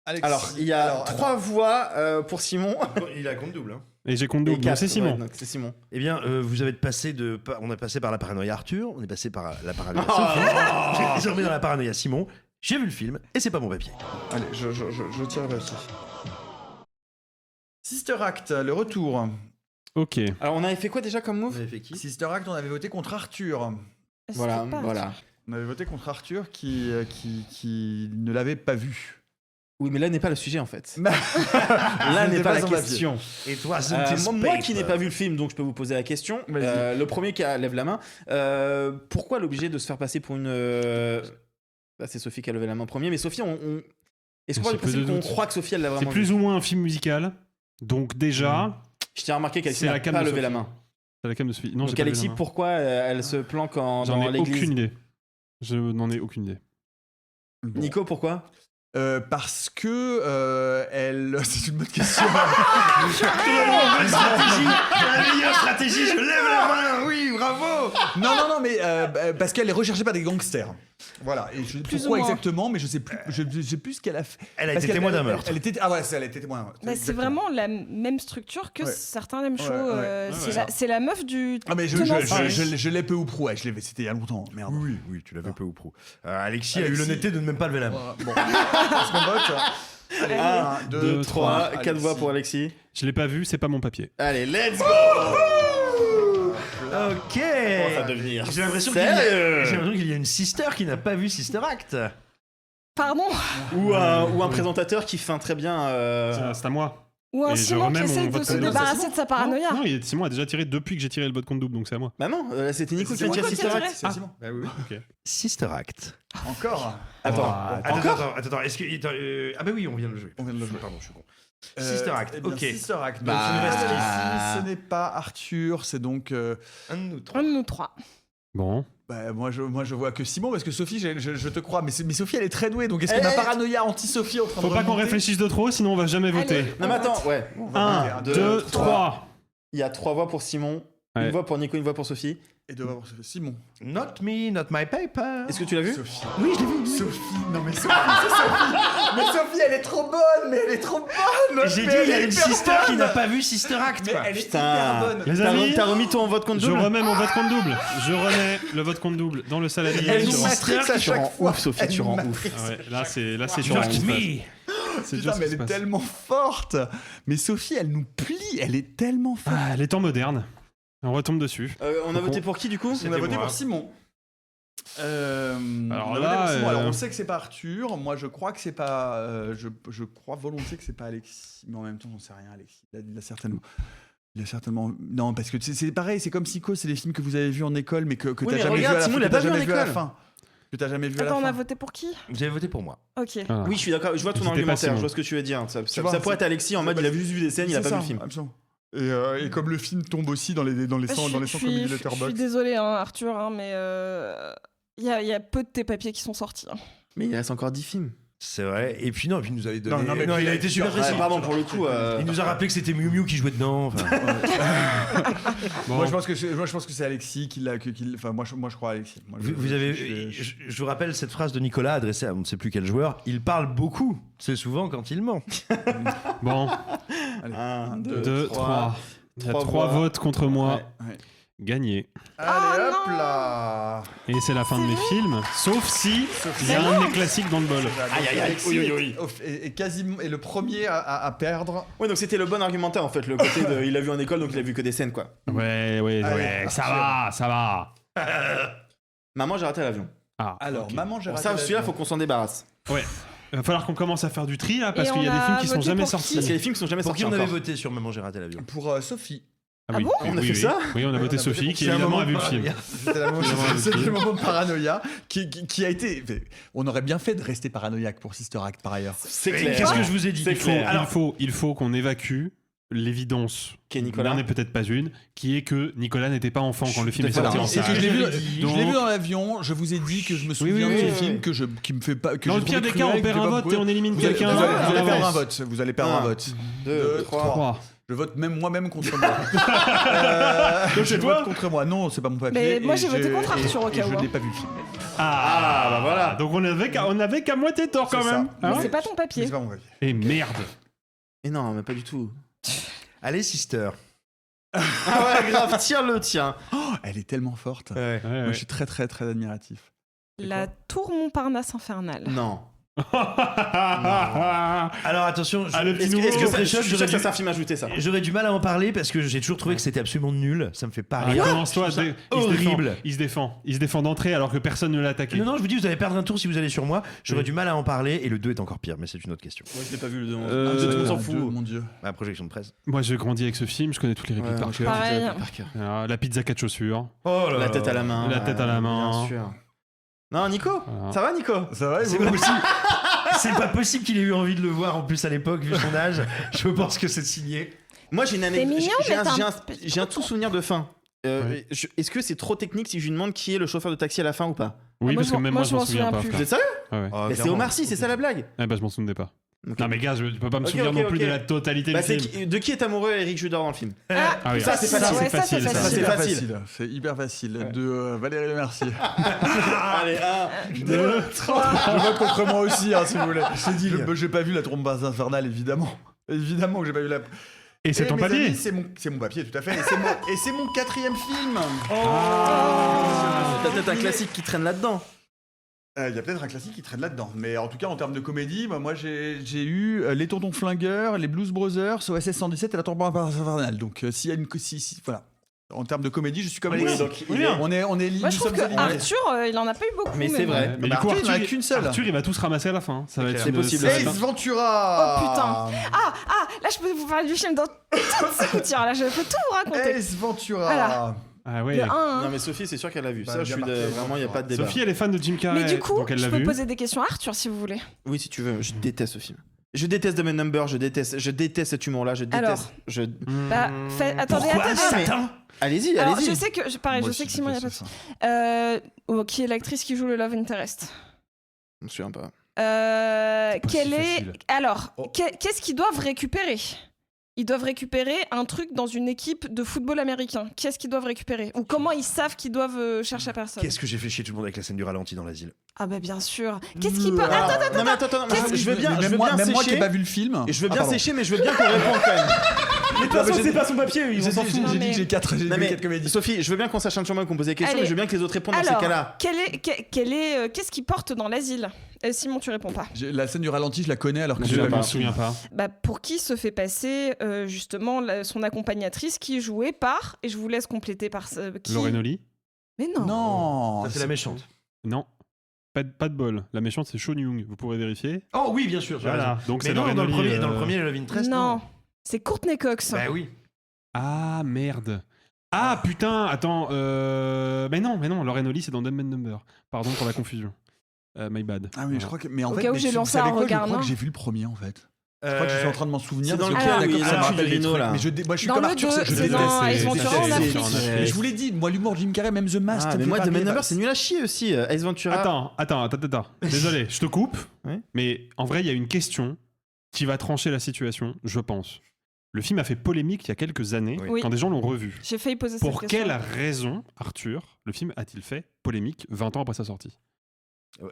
Alexis. Alors, il y a 3 voix pour Simon. Il a compte double. Hein. Et j'ai compte double, Et donc quatre. c'est Simon. Ouais, donc c'est Simon. Eh bien, vous avez passé on a passé par la paranoïa Arthur, on est passé par la paranoïa Oh. Sophie. J'ai remis dans la paranoïa Simon. J'ai vu le film et c'est pas mon papier. Allez, je tire le papier. Sister Act, le retour. Ok. Alors, on avait fait quoi déjà comme Vous move? avez fait qui? Sister Act, on avait voté contre Arthur. Voilà, C'était pas- voilà. On avait voté contre Arthur qui ne l'avait pas vu. Oui, mais là n'est pas le sujet en fait. Là Là n'est pas la son papier. question. Et toi, Moi qui n'ai pas vu le film, donc je peux vous poser la question. Vas-y. Le premier qui lève la main. Pourquoi l'obliger de se faire passer pour une. Bah, c'est Sophie qui a levé la main en premier, mais Sophie, est-ce qu'on J'ai va peu de principe qu'on doute. croit que Sophie elle l'a C'est vraiment plus vu ou moins un film musical. Donc déjà, Je tiens à remarquer qu'Alexis C'est la n'a cam pas de levé la Sophie. main. c'est la cam de Sophie. Non, j'ai Donc pas levé Alexis, la main. pourquoi elle se planque dans J'en ai l'église? aucune idée. Je n'en ai aucune idée. Bon. Nico, pourquoi? Parce que elle. C'est une bonne question. La meilleure stratégie, je lève la main. Oui, bravo. non, mais parce qu'elle est recherchée par des gangsters. Voilà. Et je sais Plus pourquoi ou moins. exactement, mais je sais plus. Je sais plus ce qu'elle a fait. Elle a Parce été qu'elle- témoin d'un elle- meurtre. Elle était. Ah ouais, elle était témoin d'un meurtre. Bah, c'est Exactement. vraiment la même structure que Ouais. certains Lem Show. Ouais, ouais. C'est Ouais. c'est la meuf du. Ah mais je tenancier. l'ai peu ou prou. Ouais, je l'ai. C'était il y a longtemps. Merde. Oui, tu l'avais peu ou prou. Alexis a eu Alexis. l'honnêteté de ne même pas lever la main. Voilà. Bon. Est-ce qu'on vote? Allez, 1, 2, 3, 4 Alexis. voix pour Alexis. Je l'ai pas vu, c'est pas mon papier. Allez, let's go! Ok. Comment ça va devenir J'ai l'impression sérieux qu'il y a une sister qui n'a pas vu Sister Act. Pardon. Ou un présentateur qui feint très bien. C'est à moi. Ou un Et je Simon remets qui mon essaye de vote se contre. débarrasser de sa paranoïa. Non, Simon a déjà tiré depuis que j'ai tiré le vote contre double, donc c'est à moi. Bah non, c'était Nico qui C'est vient de moi tirer qui a Sister tiré. Act. C'est Simon. Bah oui. Ok. Sister Act. Encore. Attends, Attends. Est-ce que ah bah oui, on vient de le jouer. On vient de le jouer. Pardon, je suis con. Sister Act. Eh bien, Ok. Sister Act. Bah. Donc, il nous reste Alexis, ce n'est pas Arthur, c'est donc. Un de nous trois. Un de nous trois. Bon. Moi, je vois que Simon, parce que Sophie, je te crois, mais Sophie, elle est très douée, donc est-ce que Eh. ma paranoïa anti-Sophie est en train Faut de pas qu'on remonter réfléchisse de trop, sinon on va jamais voter. Allez. Non mais attends, ouais. 1, 2, 2, 3. Il y a 3 voix pour Simon, Ouais. une voix pour Nico, une voix pour Sophie. Et deux voix pour Sophie. Simon. Not me, not my paper. Est-ce que tu l'as vu? Sophie. Oui, je l'ai vu. Sophie, non mais Sophie, c'est Sophie. Mais Sophie, elle est trop bonne, mais elle est trop bonne. J'ai dit, Mais elle il y a est une hyper sister bonne. qui n'a pas vu Sister Act. Mais quoi. elle est Putain. hyper bonne. Les amis, T'as remis ton vote contre je double? remets mon vote contre double. Je remets le vote contre double dans le saladier. Elle Je nous rends- matrix à Tu rends chaque fois. ouf, Sophie, tu Elle nous rends matrix. ouf. Ah ouais, là c'est Tu dur rends ce qui se Not passe. me. C'est Putain, dur ce mais qui se elle est passe. tellement forte. Mais Sophie, elle nous plie, elle est tellement forte. Ah, les temps modernes. On retombe dessus. On a voté pour qui du coup? On a voté moi. pour Simon. Alors on a voté là, pour Simon. Alors euh, on sait que c'est pas Arthur. Moi je crois que c'est pas. Je crois volontiers que c'est pas Alexis. Mais en même temps j'en sais rien. Alexis. Il a certainement. Non parce que c'est pareil. C'est comme Psycho. C'est des films que vous avez vus en école mais que Oui, t'as mais jamais vu regarde, à la Simon, fin. il a Que t'as pas vu en jamais vu à la école. fin. Que t'as jamais vu à la Attends, on a fin. voté pour qui? Vous avez voté pour moi. Ok. voilà. Oui, je suis d'accord. Je vois ton C'était pas argumentaire. Simon. Je vois ce que tu veux dire. Ça vois, pourrait c'est- être Alexis en mode il a vu des scènes, il a C'est pas ça, vu le film. absolument. Et comme le film tombe aussi dans les 100 comédies Je suis Letterboxd. désolée, hein, Arthur, hein, mais il y a peu de tes papiers qui sont sortis. Hein. Mais il reste encore 10 films. C'est vrai. Et puis non, puis il nous avait donné. Non, mais il a été super Ouais, précis. pardon pour le coup. Il nous a rappelé que c'était Miu Miu qui jouait dedans. Enfin, Bon. Moi je pense que c'est Alexis qui l'a. Enfin moi je crois à Alexis. Moi, vous avez. Je vous rappelle cette phrase de Nicolas adressée à on ne sait plus quel joueur. Il parle beaucoup. C'est souvent quand il ment. Bon, 1, 2, 3. Il y a Trois 3 voix. votes contre moi. Ouais. Gagné. Allez hop non. là. Et c'est la fin de mes films. Sauf si il y a un de mes classiques dans le bol. Aïe, aïe, aïe. Alexis Oui, oui, oui. est quasiment est le premier à perdre. Ouais, donc c'était le bon argumentaire en fait, le côté de il l'a vu en école donc il a vu que des scènes quoi. Ouais, Allez, ça va, ça va. Maman, j'ai raté l'avion. Ah, Alors ok. maman j'ai Bon, raté ça, l'avion. celui-là, faut qu'on s'en débarrasse. Ouais. Il va falloir qu'on commence à faire du tri là, parce Et qu'il y a on des films a qui sont voté jamais pour sortis. Parce qu'il y a des films qui sont jamais Pour sortis qui on avait encore. voté sur Maman j'ai raté l'avion? Pour Sophie. Ah bon On a fait ça Oui, on a voté Sophie, qui C'est un évidemment moment a vu le de film. paranoïa. C'était la même chose. C'était le moment de paranoïa qui a été. On aurait bien fait de rester paranoïaque pour Sister Act par ailleurs. C'est Et clair. Qu'est-ce que je vous ai dit C'est clair. Alors, Il faut qu'on évacue l'évidence, Qui est il Nicolas. n'en est peut-être pas une, qui est que Nicolas n'était pas enfant quand le film est tout à fait sorti en d'accord. salle. Je l'ai vu, Donc- je l'ai vu dans l'avion, je vous ai dit que je me souviens oui, de ce oui, film oui. qui me fait pas. Que Dans j'ai le pire trouvé des cas, on cruel, perd qui un fait pas vote et on élimine Vous allez quelqu'un. vous allez à perdre un l'avance. vote. Vous allez perdre un vote. 2, 3. 3. Je vote même moi-même contre moi. Donc c'est je toi vote contre moi. Non, c'est pas mon papier. Mais moi, et j'ai voté je- contre Arthur au et cas où, je hein. n'ai pas vu le film. Ah, bah voilà. Donc on avait qu'à moitié tort quand C'est ça. même. Hein Mais c'est pas ton Mais papier. c'est pas mon papier. Et merde. Et non, mais pas du tout. allez, Sister. Ah ouais, grave, tire-le, tiens. Elle est tellement forte. Ouais. Moi, je suis très très très admiratif. La tour Montparnasse infernale. Non. Alors attention, Ah, le petit Est-ce que, nouveau. est-ce que ça, je je suis sûr j'aurais que ça dû- c'est un film ajouté, ça. j'aurais du mal à en parler parce que j'ai toujours trouvé que c'était absolument nul. Ça me fait pas Ah, rire. commence-toi. Je trouve ça Horrible. horrible. Il se défend d'entrée alors que personne ne l'a attaqué. Non, je vous dis, vous allez perdre un tour si vous allez sur moi. J'aurais Oui. du mal à en parler et le 2 est encore pire, mais c'est une autre question. Moi, je l'ai pas vu le 2. Euh, Tout le monde s'en Dieu, fout. mon Dieu. Ma projection de presse. Moi, j'ai grandi avec ce film, je connais toutes les répliques par cœur. Pareil. Par cœur. Ah, la pizza 4 chaussures. Oh La tête à la main. La tête à la main. Bien sûr. Non, Nico. Voilà. Ça va, Nico? Ça va, C'est pas possible. C'est pas possible qu'il ait eu envie de le voir en plus à l'époque, vu son âge. Je pense que c'est signé. Moi, j'ai une C'est anecdote. mignon, J'ai mais t'as j'ai un un, petit j'ai un tout souvenir de fin. Ouais. Est-ce que c'est trop technique si je lui demande qui est le chauffeur de taxi à la fin ou pas? Oui, moi, parce je que m'en- même moi, moi, je m'en souviens pas. plus. Vous frère. êtes sérieux? Ah ouais. Oh, Mais c'est clairement. Omar Sy, c'est ça la blague? Eh ben, je m'en souvenais pas. Ok. Non, mais gars, je peux pas me Ok, souvenir ok, non plus ok. de la totalité Bah, du c'est film. de qui est amoureux Eric Judor dans le film? Ah, Ah oui, ça, c'est facile, facile, ouais, ça, c'est ça. Ça, c'est hyper facile. C'est hyper facile. De Valérie Le Mercier. Allez, 1, 2, 3. Je vote contre moi aussi, hein, si vous voulez. J'ai pas vu la trombasse infernale, évidemment. Évidemment que j'ai pas vu la. Et c'est ton mes papier. amis, c'est mon papier, tout à fait. Et c'est mon 4e film. T'as peut-être un classique qui traîne là-dedans. Il y a peut-être un classique qui traîne là-dedans. Mais en tout cas, en termes de comédie, moi j'ai eu Les Tontons Flingueurs, Les Blues Brothers, OSS 117 et La Tourmente infernale. Donc s'il y a une. Voilà. En termes de comédie, je suis comme Alexis. donc, Oui, bien. On est Moi, je nous trouve sommes que alignés. Arthur, il en a pas eu beaucoup. Mais c'est vrai. Ouais, mais Bah, du coup, Arthur, il y en a Arthur, qu'une seule. Arthur, il va tout se ramasser à la fin. Ça va être C'est une- possible. ça va être Ace Ventura. Oh, putain. Ah, là, je peux vous parler du film dans toute sa couture. Là, je peux tout vous raconter. Ace Ventura. Voilà. Ah ouais. De 1, Non, mais Sophie, c'est sûr qu'elle l'a vu. Bah, Ça, je bien suis marqué, vraiment, il n'y a pas de débat. Sophie, elle est fan de Jim Carrey. Mais du coup, donc elle je l'a peux vu. poser des questions à Arthur si vous voulez. Oui, si tu veux. Je déteste ce film. Je déteste Dumb and Number, je déteste cet humour-là, je déteste. Alors. Bah, attendez, Pourquoi attendez. Satan Allez-y, Alors, allez-y. je sais que, pareil, Moi je sais aussi, que Simon, il y a pas de qui est l'actrice qui joue le Love Interest. Je me souviens pas. Quelle si est. facile. Alors, Oh. qu'est-ce qu'ils doivent récupérer? Ils doivent récupérer un truc dans une équipe de football américain. Qu'est-ce qu'ils doivent récupérer? Ou comment ils savent qu'ils doivent chercher la personne? Qu'est-ce que j'ai fait chier tout le monde avec la scène du ralenti dans l'asile? Ah bah bien sûr. Qu'est-ce qu'ils peuvent... Alors, Attends, non, mais attends, Qu'est-ce je veux bien, Même moi qui sécher. n'ai pas vu le film. Et je veux bien Ah, pardon. sécher, mais je veux bien qu'on réponde quand même. Mais de toute façon, c'est pas son papier, ils J'ai vont s'en dit foutre. Non, j'ai dit mais- que j'ai 4 Non, mais comédies. Sophie, je veux bien qu'on sache un chemin et qu'on pose des questions, Allez. mais je veux bien que les autres répondent dans ces Alors, cas-là. qu'est-ce qu'ils portent dans l'asile? Simon, tu réponds pas. La scène du ralenti, je la connais alors que Je j'ai pas vu me le souviens pas. Bah, pour qui se fait passer justement son accompagnatrice qui est jouée par... Et je vous laisse compléter par... qui... Lorraine Oli. Mais non. Non, Ça, c'est la méchante. Non. Pas de bol. La méchante, c'est Sean Young. Vous pourrez vérifier. Oh oui, bien sûr. tu as Voilà. raison. Donc Mais c'est non, Lorraine dans le Oli, premier Love Interest. Non. C'est Courtney Cox. Bah oui. Ah merde. Ah putain, attends. Mais non, Lorraine Oli, c'est dans Dumb and Number. Pardon pour la confusion. My bad. Ah oui, je crois que. Mais en Au fait, cas où mais j'ai vous lancé savez un quoi, regard je crois noir. que j'ai vu le premier en fait. Je crois que je suis en train de m'en souvenir. C'est dans parce lequel que- où il d'accord, a ça me un rappelle des Rino, trucs. là. Mais moi, je suis Dans comme le Arthur. 2, je c'est déteste dans ces- Ace Ventura en ces- Afrique. Mais je vous l'ai dit, moi l'humour de Jim Carrey, même The Mask. Ah, ça me mais fait moi, pas Dumb and rire. Number, c'est nul à chier aussi. Ace Ventura. Attends. Désolé, je te coupe. Ouais. Mais en vrai, il y a une question qui va trancher la situation, je pense. Le film a fait polémique il y a quelques années Oui. quand des gens l'ont revu. J'ai failli poser Pour cette question. quelle raison, Arthur, le film a-t-il fait polémique 20 ans après sa sortie?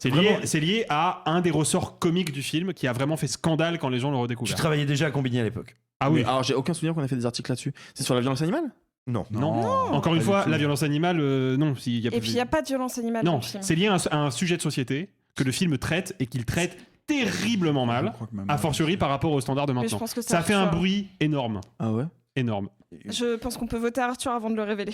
Vraiment, C'est lié à un des ressorts comiques du film qui a vraiment fait scandale quand les gens l'ont tu redécouvert. travaillais déjà à Combini à l'époque. Ah oui. Mais alors, j'ai aucun souvenir qu'on ait fait des articles là-dessus. C'est sur la violence animale? Non. Non. Encore une pas fois, du tout. la violence animale, non. S'il y a Et puis, il n'y a pas de violence animale dans Non, le film. c'est lié à un sujet de société que le film traite et qu'il traite terriblement Je mal, crois que même- a fortiori par rapport aux standards de Mais je maintenant. pense que Ça a fait un Arthur. bruit énorme. Ah ouais? Énorme, Je pense qu'on peut voter Arthur avant de le révéler.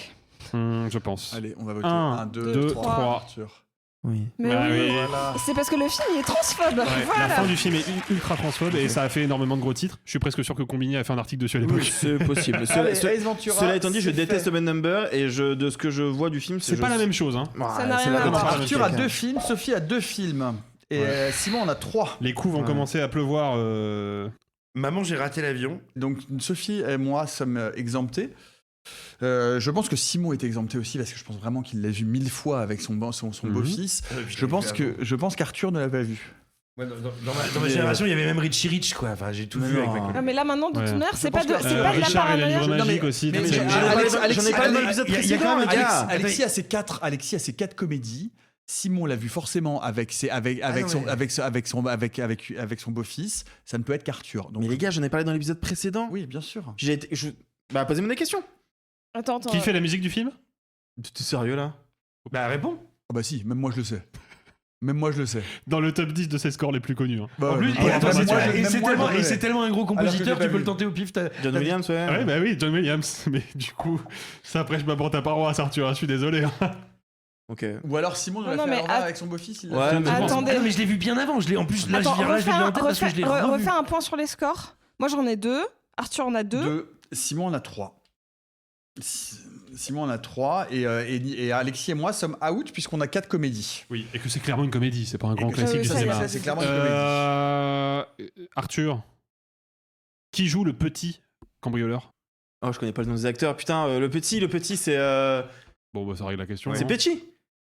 Je pense. Allez, on va voter. Un, 1, 2, deux, 3. trois. Arthur. Oui. Mais Bah oui. oui. Voilà. C'est parce que le film il est transphobe. Ouais, Voilà. La fin du film est ultra transphobe et ça a fait énormément de gros titres. Je suis presque sûr que Combini a fait un article dessus à l'époque. Oui, c'est possible. Allez, Ace Ventura, Cela étant dit, je c'est déteste fait. Bad Number et de ce que je vois du film, C'est pas la même chose, hein. Ça n'a rien à voir. Arthur a 2 films, Sophie a 2 films. Et Simon en a 3. Les coups vont commencer à pleuvoir. Maman, j'ai raté l'avion. Donc Sophie et moi sommes exemptés. Je pense que Simon est exempté aussi parce que je pense vraiment qu'il l'a vu 1000 fois avec son beau-fils. Je pense qu'Arthur ne l'a pas vu. Ouais, dans ma génération, il y avait même Richie Rich, quoi. Enfin, j'ai tout Mais vu non. avec ma Ah, mais là maintenant de toute manière, c'est pas pense de, que- c'est pas de la Richard et la paranoïa. livre Non, magique mais- aussi. mais tu sais, j'ai- mais- J'en ai parlé dans l'épisode il y a précédent. quand même un les gars. Alexis a ses 4 comédies. Simon l'a vu forcément avec son beau-fils. Ça ne peut être qu'Arthur. Donc Mais les gars, j'en ai parlé dans l'épisode précédent. oui, bien sûr. Bah, posez-moi des questions. Attends. Qui fait la musique du film? T'es sérieux là? Bah, réponds. Ah bah si, même moi je le sais. Même moi je le sais. Dans le top 10 de ses scores les plus connus. Hein. Bah, En plus, ouais, et même attends, moi, c'est tellement un gros Alors que compositeur, j'ai pas tu peux vu. le tenter au pif. John Williams, ouais. Ouais, bah oui, John Williams. Mais du coup, ça prêche pas pour ta paroisse, Arthur. Je suis désolé. hein. Ok. Ou alors Simon Non, l'a non, fait mais à l'envers att- avec son beau-fils. Il l'a Ouais, fait. mais Attendez. Ah non, mais je l'ai vu bien avant. En plus, là, Attends, je l'ai bien en tête parce que je l'ai revu. refais un point sur les scores. Moi j'en ai 2. Arthur en a 2. 2. Simon en a 3. Simon en a 3 et Alexis et moi sommes out puisqu'on a 4 comédies. Oui, et que c'est clairement une comédie. C'est pas un grand Et que classique du ça, cinéma. Ça, c'est clairement une comédie. Arthur, qui joue le petit cambrioleur? Oh, je connais pas le nom des acteurs. Putain, le petit, c'est. Bon, bah ça règle la question. C'est hein. Pesci.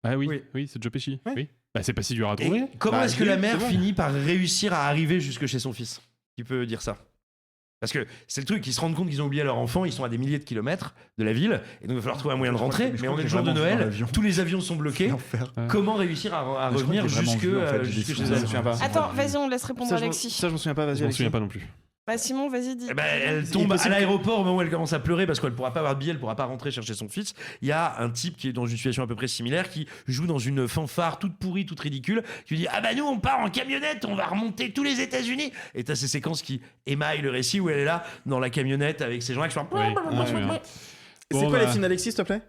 Ah oui, Oui. oui, c'est Joe Pesci. Ouais. Oui. Bah c'est pas si dur à trouver. Et comment Bah, est-ce que oui, la mère c'est bon. finit par réussir à arriver jusque chez son fils? Qui peut dire ça? Parce que c'est le truc, ils se rendent compte qu'ils ont oublié leur enfant, ils sont à des milliers de kilomètres de la ville, et donc il va falloir trouver un moyen de rentrer, mais on est le jour de Noël, tous les avions sont bloqués. L'enfer. Comment réussir à Mais je crois revenir que j'ai vraiment jusque, vu, en fait, j'ai jusque des chez Je me elle? souviens pas. Attends, vas-y, on laisse répondre Ça, Alexis. je m'en souviens pas, vas-y. Je m'en Alexis. souviens pas non plus. Bah Simon, vas-y, dis. Eh ben, elle Il est tombe à possible l'aéroport au moment où elle commence à pleurer parce qu'elle pourra pas avoir de billet, elle pourra pas rentrer chercher son fils. Il y a un type qui est dans une situation à peu près similaire qui joue dans une fanfare toute pourrie, toute ridicule, qui lui dit: ah bah nous on part en camionnette, on va remonter tous les États-Unis. Et t'as ces séquences qui émaillent le récit où elle est là dans la camionnette avec ses gens qui sont. Oui, je me souviens. C'est Bon, quoi bah. les films d'Alexis, s'il te plaît?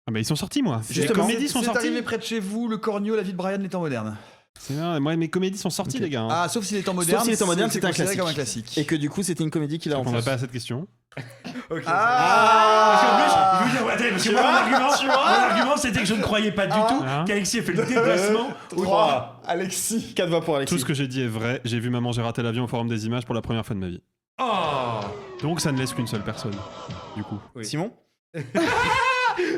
Ah bah ils sont sortis, moi. Justement. Les comédies sont C'est sorties. arrivé près de chez vous, le Cornio, la vie de Brian, les temps modernes. C'est bien, moi mes comédies sont sorties, Ok. les gars. hein. Ah, sauf si les temps modernes. Sauf si les temps modernes, c'est un considéré classique. comme un classique. Et que du coup, c'était une comédie qu'il a Je en répondrai France. pas à cette question. Parce qu'en plus, je veux dire, ouais, attends, parce que mon argument, c'était que je ne croyais pas du tout Hein qu'Alexis ait fait le déplacement. 3. Alexis. 4 voix pour Alexis. Tout ce que j'ai dit est vrai. J'ai vu Maman, j'ai raté l'avion au Forum des images pour la première fois de ma vie. Oh Donc ça ne laisse qu'une seule personne, du coup. Simon?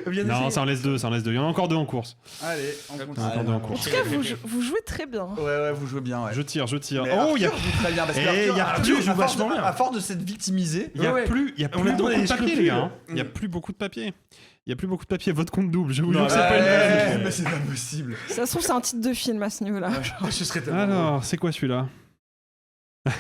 Bien Non, essayé. ça en laisse deux, Il y en a encore deux en course. Allez, on continue. Attends, Allez, en cours. En tout cas, vous jouez très bien. Ouais, vous jouez bien. Ouais. Je tire. Mais Oh, il y a Arthur joue très bien parce que Eh, il y a Arthur Arthur joue à force vachement de- bien. À force de s'être victimisé. Il y a Ouais. plus, il y a On plus a beaucoup demandé de des papier, les scrupules. gars. hein. Il y a plus beaucoup de papier. Il y a plus beaucoup de papier. Votre compte double. Je vous Non, jure que c'est pas une Ouais, blague. mais c'est pas possible. Ça se trouve, c'est un titre de film à ce niveau-là. Ce serait tellement drôle. Alors, c'est quoi celui-là?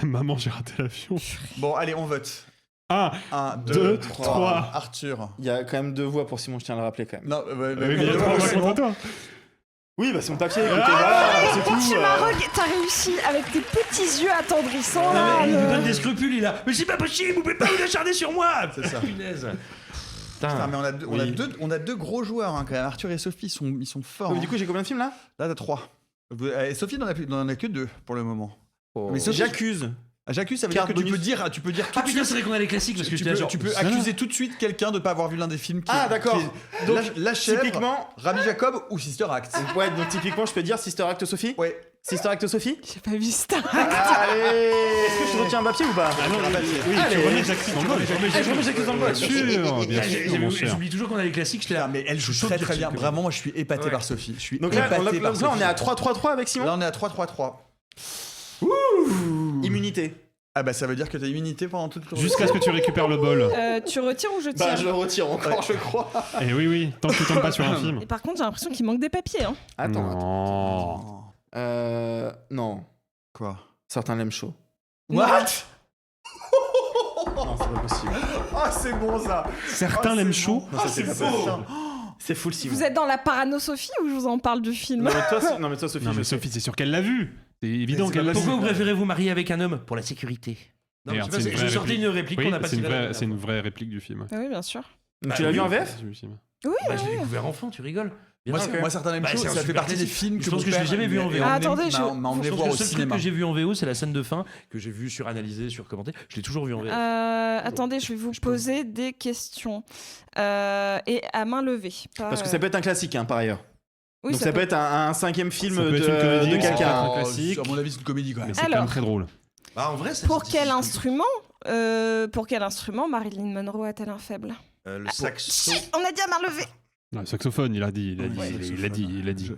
Maman, j'ai raté l'avion. Bon, allez, on vote. 1, 1, 2, 2, 3. 3. Arthur. Il y a quand même 2 voix pour Simon, je tiens à le rappeler quand même. Non, Oui, mais il y a trois voix contre toi. Oui, bah c'est mon papier, écoutez, voilà, c'est tout. Tu m'as t'as réussi avec tes petits yeux attendrissants Non, là. mais il nous le- donne des scrupules, il a. Mais c'est pas possible, vous pouvez pas vous acharner sur moi. C'est ça. Punaise. Putain, mais Oui. on a deux gros joueurs hein, quand même. Arthur et Sophie, ils sont forts. Oh, mais hein. du coup, j'ai combien de films là? Là, t'as 3. Et Sophie n'en a que 2 pour le moment. Mais Sophie, J'accuse. j'accuse, ça veut dire Carte que tu bonus. peux dire tout Ah de putain, suite. c'est vrai qu'on a les classiques parce que Tu j'étais là peux, genre. tu peux Ça accuser tout de suite quelqu'un de pas avoir vu l'un des films qui Ah, d'accord. qui est Donc, la chèvre, Typiquement, Rabbi Jacob ou Sister Act. ouais, donc typiquement, je peux dire Sister Act Sophie? Ouais. Sister Act Sophie? J'ai pas vu Star. Allez! Est-ce que je retiens un papier ou pas? Ah non, oui, Allez. tu remets Jacques dans le bol. Je remets Jacques dans le bol. Bien sûr, bien sûr, mon cher. J'oublie toujours qu'on a les classiques, j'étais là. Mais elle joue Je très saute très dessus, bien. quand même. Vraiment, moi je suis épaté Ouais. par Sophie. Je suis Donc là, épaté par Sophie. on est à 3-3-3 avec Simon? Là, on est à 3-3-3. Immunité. Ah bah ça veut dire que t'as immunité pendant toute le Jusqu'à ce que tu récupères le bol. Tu retires ou je tire Bah, je le retire encore, je crois. Et oui, tant que tu tombes pas sur un film. Et par contre, j'ai l'impression qu'il manque des papiers. Hein. Attends. Non. Non. Quoi? Certains l'aiment chaud. What? Non, c'est pas possible. Ah c'est bon ça. Certains l'aiment chaud. Non, ça, c'est pas possible. C'est full Simon. Vous êtes dans la paranosophie ou je vous en parle du film? Non, mais toi, Sophie, Non, je mais sais. Sophie, c'est sûr qu'elle l'a vu. C'est évident c'est qu'elle l'a pas vu. Pourquoi vous préférez vous marier avec un homme? Pour la sécurité. Non, Merde, je sais pas, c'est une je vraie sortais réplique. une réplique Oui, qu'on n'a pas c'est une tirée la vraie, dernière c'est une fois. vraie réplique du film. Ah oui, bien sûr. Donc, Bah tu l'as oui. vu en VF? Du film. Oui, Bah, je l'ai découvert enfant, tu rigoles. Bien sûr. Moi, certains aiment Bah, chaud, c'est un ça fait super partie des classique. films que Je pense mon que je l'ai père jamais vu en VO. Ah, attendez, m'a emmené Je pense voir que au le seul truc cinéma. que j'ai vu en VO, c'est la scène de fin que j'ai vu suranalysée, surcommentée. Je l'ai toujours vu en VO. Attendez, je vais vous poser des questions. Et à main levée. Parce que ça peut être un classique, hein, par ailleurs. Oui, Donc ça peut être un 5e film Ça peut de, être une comédie, de ça peut être quelqu'un. un classique. À mon avis, c'est une comédie quand Mais même. c'est quand même Alors. très drôle. Bah, en vrai, ça Pour se quel discute. instrument Marilyn Monroe a-t-elle un faible? Le saxo. On a dit à main levée. Le saxophone, il a dit. Il a dit.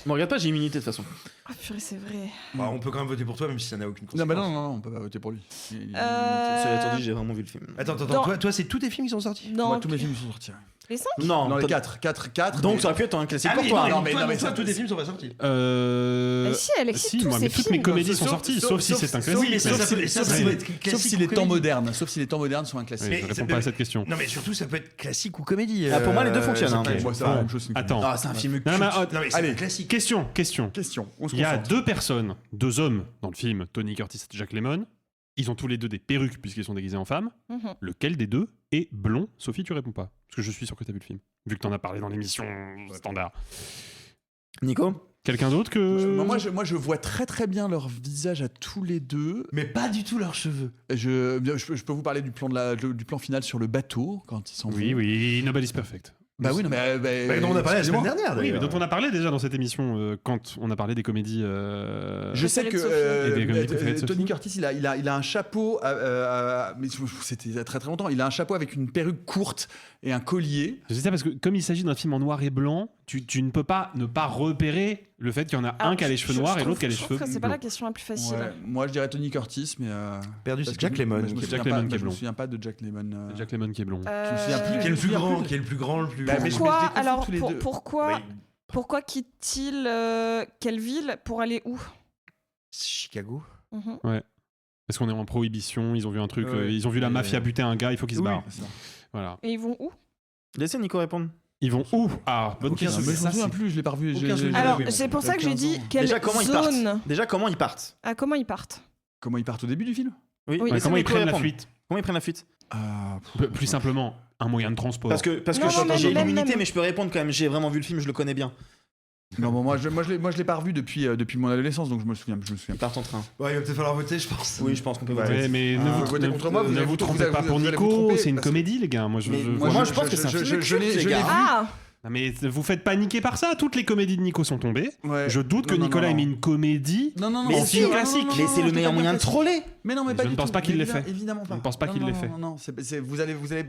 Me regarde pas, j'ai immunité de toute façon. Ah purée, c'est vrai. Bah, on peut quand même voter pour toi, même si ça n'a aucune Non, conséquence. non, on peut pas voter pour lui. Cela étant dit, j'ai vraiment vu le film. Attends, Dans- toi, c'est tous tes films qui sont sortis Non, Moi, tous mes films sont sortis. les 5 Non, Dans les toi- 4. Donc ça aurait pu être un classique pour toi. non, mais toi, ça- tous tes films sont pas sortis. Si, Alexis, Si, tous moi, ces mais toutes mes films. comédies sont Sauf- sorties, sauf- sauf si sauf- c'est un sauf- classique. mais ça, Mais- ça peut- Sauf ça si peut les- être sauf classique si ou les temps comédie. modernes. Sauf si les temps modernes sont un classique. Oui, je réponds pas à cette question. Non, mais surtout, ça peut être classique ou comédie. Ah, pour moi, les deux fonctionnent, ça hein. peut être- Moi, c'est la même chose. c'est une Attends. Ah, c'est un film culte. Non, mais, Non, mais c'est Allez. un classique. question. Question. On se Il y a concentre. 2 personnes, 2 hommes dans le film, Tony Curtis et Jack Lemmon. Ils ont tous les deux des perruques puisqu'ils sont déguisés en femmes. Mhm. Lequel des deux est blond? Sophie, tu réponds pas. Parce que je suis sûr que tu as vu le film. Vu que tu en as parlé dans l'émission standard. Nico Quelqu'un d'autre que. Moi, je vois très très bien leur visage à tous les deux. Mais pas du tout leurs cheveux. Je peux vous parler du plan final sur le bateau quand ils sont. Oui, Nobody's Perfect. Bah oui, non, mais. Bah, dont on a parlé la semaine excusez-moi. dernière, Oui, mais d'ailleurs. dont on a parlé déjà dans cette émission quand on a parlé des comédies. Je sais Préféré que de Sophie. Et des comédies préférées de Tony Sophie. Curtis, il a un chapeau, mais c'était il y a très très longtemps. Il a un chapeau avec une perruque courte et un collier. Je sais ça parce que comme il s'agit d'un film en noir et blanc, tu ne peux pas ne pas repérer le fait qu'il y en a Alors, un qui a les cheveux noirs et l'autre qui a les Je cheveux trouve que c'est pas bleus. la question la plus facile. Ouais, moi, je dirais Tony Curtis, mais Perdu, parce c'est que Jack Lemmon. mais je me C'est souviens Jack pas- Lemmon qui est je me blond. souviens pas de Jack Lemmon. C'est Jack Lemmon qui est blond. Je me souviens plus. Qui est le plus Je me souviens grand, plus. qui est le plus grand, le plus. Bah, mais je Pourquoi les confonds alors tous les deux. pourquoi quitte-t-il quelle ville pour aller où? Chicago. Mhm. Parce qu'on est en prohibition, ils ont vu un truc, Ouais. ils ont vu la mafia buter un gars, il faut qu'ils se Oui, barrent. c'est ça. Voilà. Et ils vont où? Laissez Nico répondre. Ils vont où? Ah, bonne Aucun question. Mais je Ça, me souviens c'est- plus, je l'ai pas revu. Aucun souvenir. Alors, oui, bon, c'est pour ça que j'ai 15 dit ans. quelle Déjà, comment ils partent zone. Déjà, comment ils partent Ah, comment ils partent? Comment ils partent au début du film Oui, Oui. Ouais, laissez comment ils Nico prennent la répondre. fuite? Comment ils prennent la fuite Plus simplement, un moyen de transport. Parce que Non, non, j'ai même, l'immunité, même. mais je peux répondre quand même. J'ai vraiment vu le film, je le connais bien. Non, bon, moi je l'ai pas revu depuis mon adolescence, donc je me souviens Ils pas. partent en train. Ouais, il va peut-être falloir voter, je pense. Oui, je pense qu'on peut Ouais. voter. Ouais, mais Ah, ne vous vous, votez contre moi, vous ne allez vous vous trompez tromper, pas vous pour allez vous Nico, tromper, c'est une parce que- comédie, les gars. Moi, je Mais veux moi, voir- je pense que c'est un film je culte, l'ai les je l'ai gars. vu. Ah! Non, mais vous faites paniquer par ça. Toutes les comédies de Nico sont tombées. Ouais. Je doute que Non, non, Nicolas non, ait mis non. une comédie. Non, non, non. Mais en si, film mais classique. Mais c'est le meilleur moyen de troller. Mais non, mais Je pas ne du pense tout. pas qu'il l'ait Évidemment- fait. Évidemment pas. Je ne pense pas qu'il Non, l'ait non, fait. Non, non,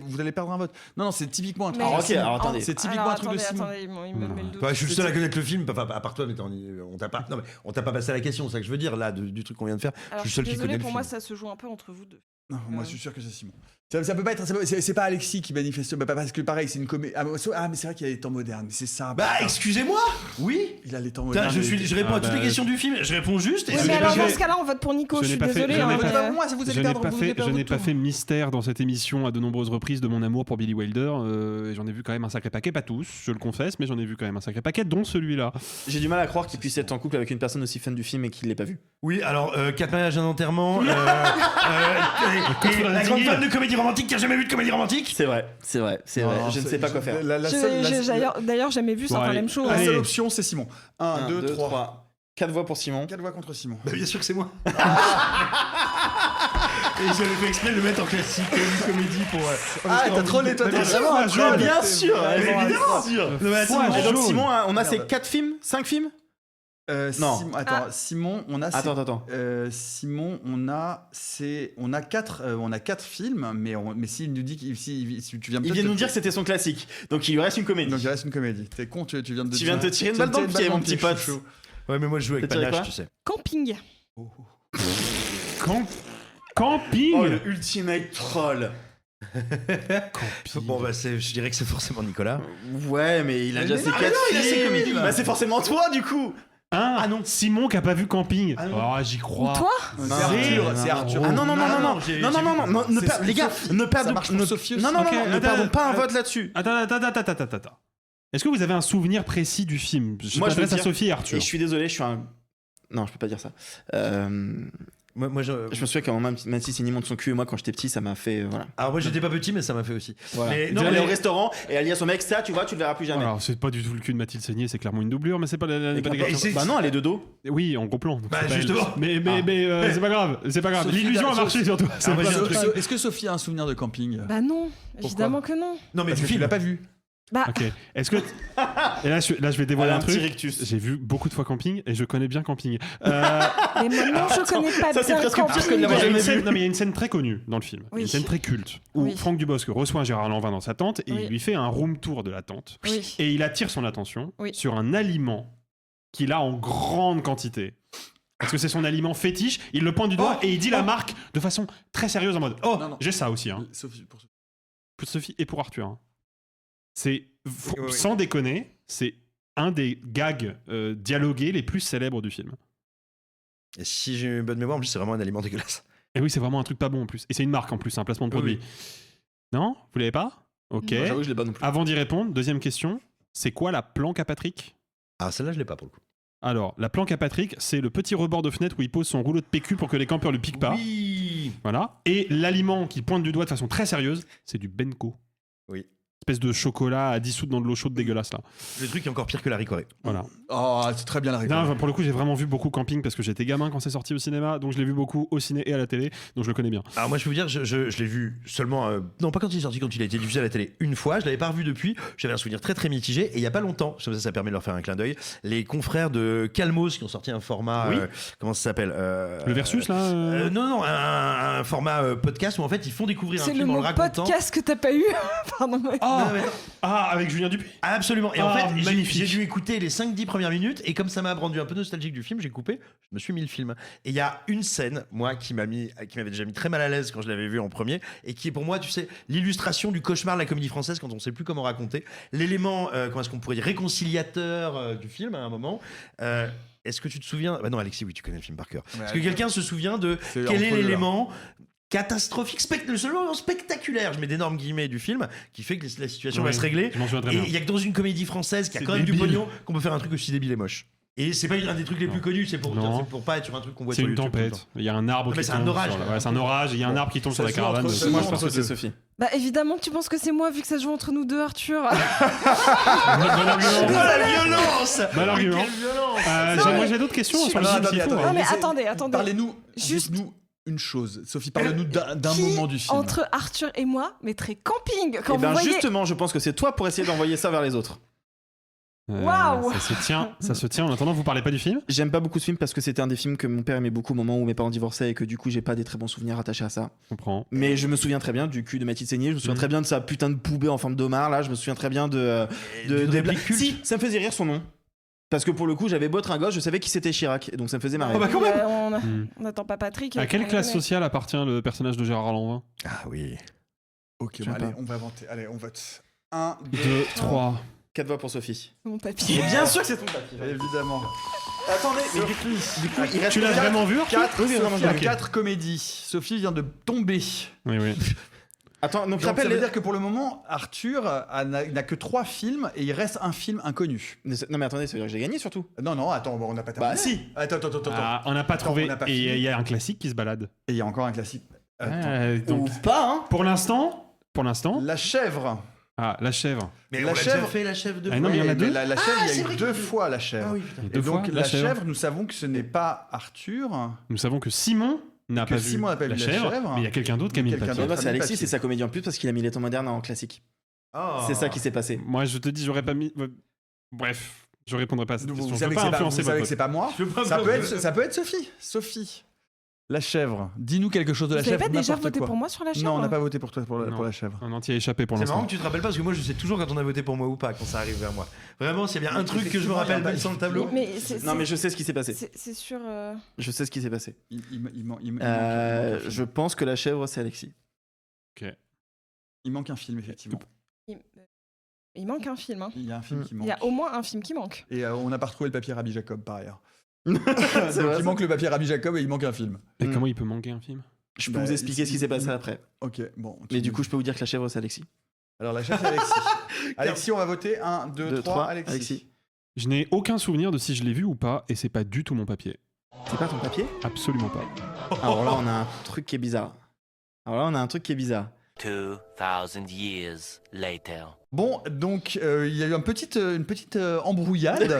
vous allez perdre un vote. Non, non, c'est typiquement un truc. Mais- Alors, ok, alors attendez. C'est typiquement Alors, un truc de Simon. attendez, il me met le doute. Ouais, je suis le seul à connaître le film, enfin, à part toi, mais on t'a pas. Non, mais on t'a pas passé la question, c'est ça que je veux dire là, du truc qu'on vient de faire. Alors, je suis le seul qui désolée, connaît le pour film. moi, ça se joue un peu entre vous deux. Non, moi je suis sûr que c'est Simon. Ça peut pas être. C'est pas Alexis qui manifeste. Bah, parce que pareil, c'est une comédie. Ah, mais c'est vrai qu'il y a les temps modernes. C'est ça. Bah, excusez-moi. Oui. Il a les temps Putain, modernes. je réponds à toutes les bah, questions du film, je réponds juste. Et Oui, je mais l'ai alors, pas dans fait. ce cas-là, on vote pour Nico. Je Je n'ai suis pas fait- désolée. je n'ai hein, pas mais, fait- Moi, ça vous Je allez n'ai perdre. pas vous allez fait, perdre je n'ai votre pas tour. fait mystère dans cette émission à de nombreuses reprises de mon amour pour Billy Wilder. Et j'en ai vu quand même un sacré paquet, pas tous, je le confesse, mais j'en ai vu quand même un sacré paquet, dont celui-là. J'ai du mal à croire qu'il puisse être en couple avec une personne aussi fan du film et qu'il l'ait pas vu. Oui, alors 4 mariages, un enterrement. Et la grande fan de comédie romantique qui a jamais vu de comédie romantique. C'est vrai, c'est vrai, c'est Non, vrai. non, Je ne sais pas quoi faire. J'ai d'ailleurs jamais vu ça, Bon, la allez. même chose. La Allez. seule option, c'est Simon. 1, 2, 3. 3. 4 voix pour Simon. 4 voix contre Simon. Bah, bien sûr que c'est moi. Et j'avais fait exprès de le mettre en classique, une comédie pour. Ah, t'as trollé, toi, t'es Mais vraiment un bien troll. Bien sûr, évidemment. sûr. Non, mais attends, Ouais, Et donc jaune. Simon, on a Merde. ces 4 films 5 films Non. Attends, Simon, on a. Attends. Simon, on a 4 films, mais s'il nous dit si tu viens Il vient de nous dire que c'était son classique. Donc il lui reste une comédie. donc il reste une comédie. T'es con, tu viens de Tu viens de te tirer une balle dans le pied, mon petit pote. Ouais, mais moi je joue avec T'as tiré panache, quoi tu sais. Camping. Camping. Oh, le ultimate troll. Bon, bah, je dirais que c'est forcément Nicolas. Ouais, mais il a Mais déjà non, ses mais 4 non, il a ses films. comédies, là. Bah c'est forcément toi du coup. Ah non, Simon qui a pas vu Camping. Ah non. Oh, j'y crois. Toi? C'est Arthur, c'est Arthur. Ah non, non, ne C'est per- les gars, Sophie. ne Ça perdons marche pour Sophie aussi. Non, non, Ok, non, ne attends, perdons pas un attends. vote là-dessus. Attends. Est-ce que vous avez un souvenir précis du film? Je Moi, je veux m'adresse à dire- Sophie et Et Arthur. je suis désolé, je suis un. Non, je peux pas dire ça. Je me souviens qu'à un moment, même si Cindy monte son cul, et moi, quand j'étais petit, ça m'a fait. Voilà. Alors moi j'étais pas petit, mais ça m'a fait aussi. Voilà. Mais Tu non, vas aller mais- au restaurant et elle dit à son mec, ça, tu vois, tu le verras plus jamais. Alors, c'est pas du tout le cul de Mathilde Seigné, c'est clairement une doublure, mais c'est pas la Et pas quand- des questions. bah non, elle est de dos. Oui, en gros plan. donc Bah, c'est pas elle. justement. Mais c'est pas grave, c'est pas grave. Sophie, L'illusion a Sophie- marché surtout. C'est moi, pas j'ai un le truc. truc. Est-ce que Sophie a un souvenir de camping Bah non, évidemment que non. Non mais Parce du que tu film. l'as pas vu. Bah, Ok. Est-ce que et là, je vais dévoiler Elle a un un petit truc. rictus. J'ai vu beaucoup de fois Camping et je connais bien Camping. mais maintenant, je connais pas ça, c'est bien presque Camping. pire que de Il y l'avoir a une jamais scène- vu. non, mais il y a une scène très connue dans le film. Oui. Une scène très culte où Oui. Franck Dubosc reçoit un Gérard Lanvin dans sa tente et Oui. il lui fait un room tour de la tente. Oui. Et il attire son attention Oui. sur un aliment qu'il a en grande quantité. Parce que c'est son aliment fétiche, il le pointe du doigt et il dit la marque de façon très sérieuse en mode Oh, Non, non. j'ai ça aussi. Hein. Sophie, pour Pour Sophie et pour Arthur. Hein. C'est, Oui. sans déconner, c'est un des gags dialogués les plus célèbres du film. Et si j'ai une bonne mémoire, en plus c'est vraiment un aliment dégueulasse. Et oui, c'est vraiment un truc pas bon en plus. Et c'est une marque en plus, un placement de produit. Oui. Non? Vous l'avez pas? Ok. Moi, j'avoue que je l'ai pas non plus. Avant d'y répondre, deuxième question. C'est quoi la planque à Patrick? Ah celle-là je l'ai pas pour le coup. Alors, la planque à Patrick, c'est le petit rebord de fenêtre où il pose son rouleau de PQ pour que les campeurs le piquent pas. Oui. Voilà. Et l'aliment qu'il pointe du doigt de façon très sérieuse, c'est du Benko. Oui. Espèce de chocolat à dissoudre dans de l'eau chaude dégueulasse là. Le truc est encore pire que la ricorée. Voilà. Oh, c'est très bien la réponse. Non, pour le coup, j'ai vraiment vu beaucoup Camping parce que j'étais gamin quand c'est sorti au cinéma, donc je l'ai vu beaucoup au ciné et à la télé, donc je le connais bien. Alors moi je peux vous dire, je l'ai vu seulement, non pas quand il est sorti, quand il a été diffusé à la télé une fois, je l'avais pas revu depuis, j'avais un souvenir très très mitigé, et il y a pas longtemps, ça permet de leur faire un clin d'œil, les confrères de Calmos qui ont sorti un format, Oui. comment ça s'appelle Le Versus là Non, un format podcast où en fait ils font découvrir un C'est le film en mot le racontant. podcast que t'as pas eu. Pardon. Mais... Oh Non, mais non. Ah, avec Julien Dupuis. Absolument. Et en Ah, fait, magnifique. j'ai dû écouter les 5-10 premières minutes, et comme ça m'a rendu un peu nostalgique du film, j'ai coupé, je me suis mis le film. Et il y a une scène, moi, qui m'avait déjà mis très mal à l'aise quand je l'avais vu en premier, et qui est pour moi, tu sais, l'illustration du cauchemar de la comédie française quand on sait plus comment raconter. L'élément, comment est-ce qu'on pourrait dire, réconciliateur du film à un moment. Est-ce que tu te souviens? Bah non, Alexis, oui, tu connais le film par cœur. Est-ce que quelqu'un se souvient de C'est quel est entre eux, là. l'élément catastrophique, le seul moment spectaculaire, je mets d'énormes guillemets, du film, qui fait que la situation Ouais, va se régler. je m'en souviens très Et bien. il y a que dans une comédie française qui a C'est quand même du débile. pognon qu'on peut faire un truc aussi débile et moche. Et c'est pas un des trucs les plus Non. connus, c'est pour Non. pas être sur un truc qu'on voit C'est sur une YouTube tout le tempête. temps. Il y a un arbre Non, mais qui c'est un tombe. orage, sur la- quoi. Ouais, c'est un orage et il y a un arbre qui tombe sur la se joue caravane. entre de- eux. Moi, je pense que c'est Sophie. Bah évidemment que tu penses que c'est moi vu que ça se joue entre nous deux, Arthur. Bon argument. Oh la violence! Bon argument. Quelle violence! Moi j'ai d'autres questions sur le Alors, film s'il attendez, faut. Non hein. mais attendez. Parlez-nous, Juste- dites-nous une chose. Sophie, parle-nous d'un Qui, moment du film. entre Arthur et moi, mettrait camping quand Et vous ben voyez. justement, je pense que c'est toi pour essayer d'envoyer ça vers les autres. Waouh. Ça se tient. En attendant, vous parlez pas du film? J'aime pas beaucoup ce film parce que c'était un des films que mon père aimait beaucoup au moment où mes parents divorçaient et que du coup j'ai pas des très bons souvenirs attachés à ça. Je comprends. Mais je me souviens très bien du cul de Mathilde Seigné, je me souviens très bien de sa putain de poubelle en forme d'homard là, je me souviens très bien d'une réplique culte. Si, ça me faisait rire son nom. Parce que pour le coup, j'avais beau être un gosse, je savais qui c'était Chirac, et donc ça me faisait marrer. Oh bah quand même. On n'attend pas Patrick. À quelle on classe est- sociale appartient le personnage de Gérard Lanvin? Ah oui. Ok, Je bon, sais allez, pas. on va inventer. Allez, on vote. 1, 2, 3. 4 voix pour Sophie. Mon papier. Et bien sûr que c'est ton papier. évidemment. Attendez, mais du coup, il reste Tu l'as quatre- vraiment vu, Arthur? 4, Oui, oui, vraiment, ok. 4 comédies. Sophie vient de tomber. Oui, oui. Attends, donc Donc ça rappelle veut les... dire que pour le moment, Arthur n'a que 3 films et il reste un film inconnu. Non mais attendez, ça veut dire que j'ai gagné surtout. Non, attends, bon, on n'a pas terminé. Bah si. Attends. Ah, on n'a pas Attends, trouvé. on n'a pas Et fini. il y a un classique qui se balade. Et il y a encore un classique. Attends. Donc, Ou pas, hein. pour l'instant. La chèvre. Ah, la chèvre. Mais La on l'a déjà chèvre. fait la chèvre de Ah, non, mais il y en a Ouais, deux. La chèvre, Ah, il y c'est a vrai eu qu'il y a 2 deux. fois la chèvre. Ah oui, putain. Il y a Et deux donc fois la chèvre, nous savons que ce n'est pas Arthur. Nous savons que Simon n'a Que pas Simon n'a pas vu vu la la chèvre, chèvre. mais il y a quelqu'un d'autre qui a mis le Quelqu'un papier. d'autre. Moi, c'est Alexis, papier. c'est sa comédie en plus parce qu'il a mis les temps modernes en classique. Oh. C'est ça qui s'est passé. Moi, je te dis, j'aurais pas mis. Bref, je répondrai pas à cette Vous question. Je savez peux que pas c'est pas, influencer vous savez votre que c'est pas moi. Je peux pas Ça me peut, blâmer. être, ça peut être Sophie. Sophie. La chèvre. Dis-nous quelque chose de Vous la avez chèvre. pas déjà n'importe voté quoi. pour moi sur la chèvre Non, on n'a pas voté pour toi pour Non. la chèvre. Un entier échappé pour C'est marrant l'instant. que tu te rappelles pas parce que moi je sais toujours quand on a voté pour moi ou pas quand ça arrive vers moi. Vraiment, s'il y a bien un truc que je me rappelle pas sur le tableau. Mais Non mais je sais ce qui s'est passé. c'est sûr. Je sais ce qui s'est passé. Il manque un film. Je pense que la chèvre c'est Alexis. Il manque un film, effectivement. Il manque un film. Hein. Il y a un film qui Il manque. y a au moins un film qui manque. Et on n'a pas retrouvé le papier Rabbi Jacob, par ailleurs. C'est Donc vrai, il ça. manque le papier Rabbi Jacob et il manque un film. Et Mm. comment il peut manquer un film? Je peux Bah, vous expliquer ce qui s'est passé après. Ok, bon. Mais du coup, je peux vous dire que la chèvre c'est Alexis. Alors la chèvre, c'est Alexis. Alexis, on va voter 1, 2, 3, Alexis. Je n'ai aucun souvenir de si je l'ai vu ou pas, et c'est pas du tout mon papier. C'est pas ton papier? Absolument pas. Alors là, on a un truc qui est bizarre. 2000 years later. Bon, donc il y a eu une petite embrouillade.